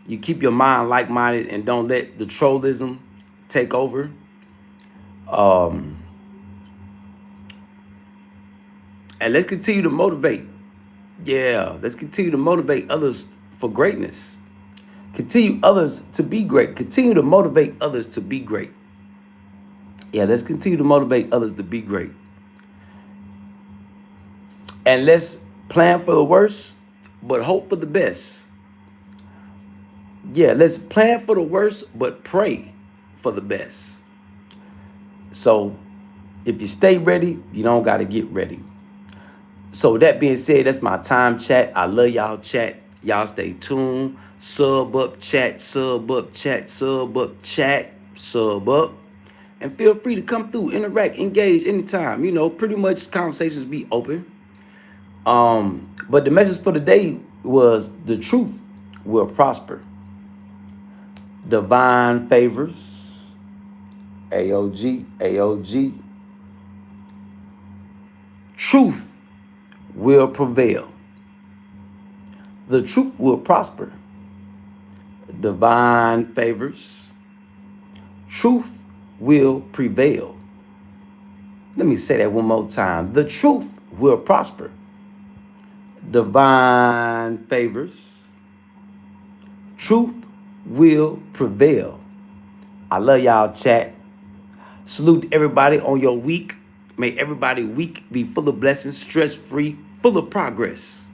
you keep your mind like-minded and don't let the trollism take over. And let's continue to motivate. Yeah, let's continue to motivate others for greatness. Continue others to be great. Continue to motivate others to be great. Yeah, let's continue to motivate others to be great. And let's plan for the worst, but hope for the best. Yeah, let's plan for the worst, but pray for the best. So if you stay ready, you don't got to get ready. So with that being said, that's my time, chat. I love y'all, chat. Y'all stay tuned. Sub up, chat, sub up, chat, sub up, chat, sub up. And feel free to come through, interact, engage anytime. You know, pretty much conversations be open. But the message for the day was the truth will prosper. Divine favors. AOG, AOG. Truth will prevail. The truth will prosper. Divine favors. Truth will prevail. Let me say that one more time. The truth will prosper. Divine favors. Truth will prevail. I love y'all, chat. Salute to everybody on your week. May everybody week be full of blessings, stress-free, full of progress.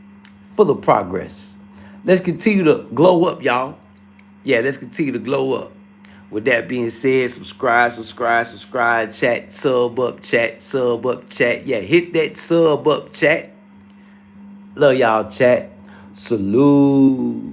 Full of progress. Let's continue to glow up, y'all. Yeah, let's continue to glow up. With that being said, subscribe, chat, sub up, chat. Yeah, hit that sub up, chat. Love y'all, chat. Salute.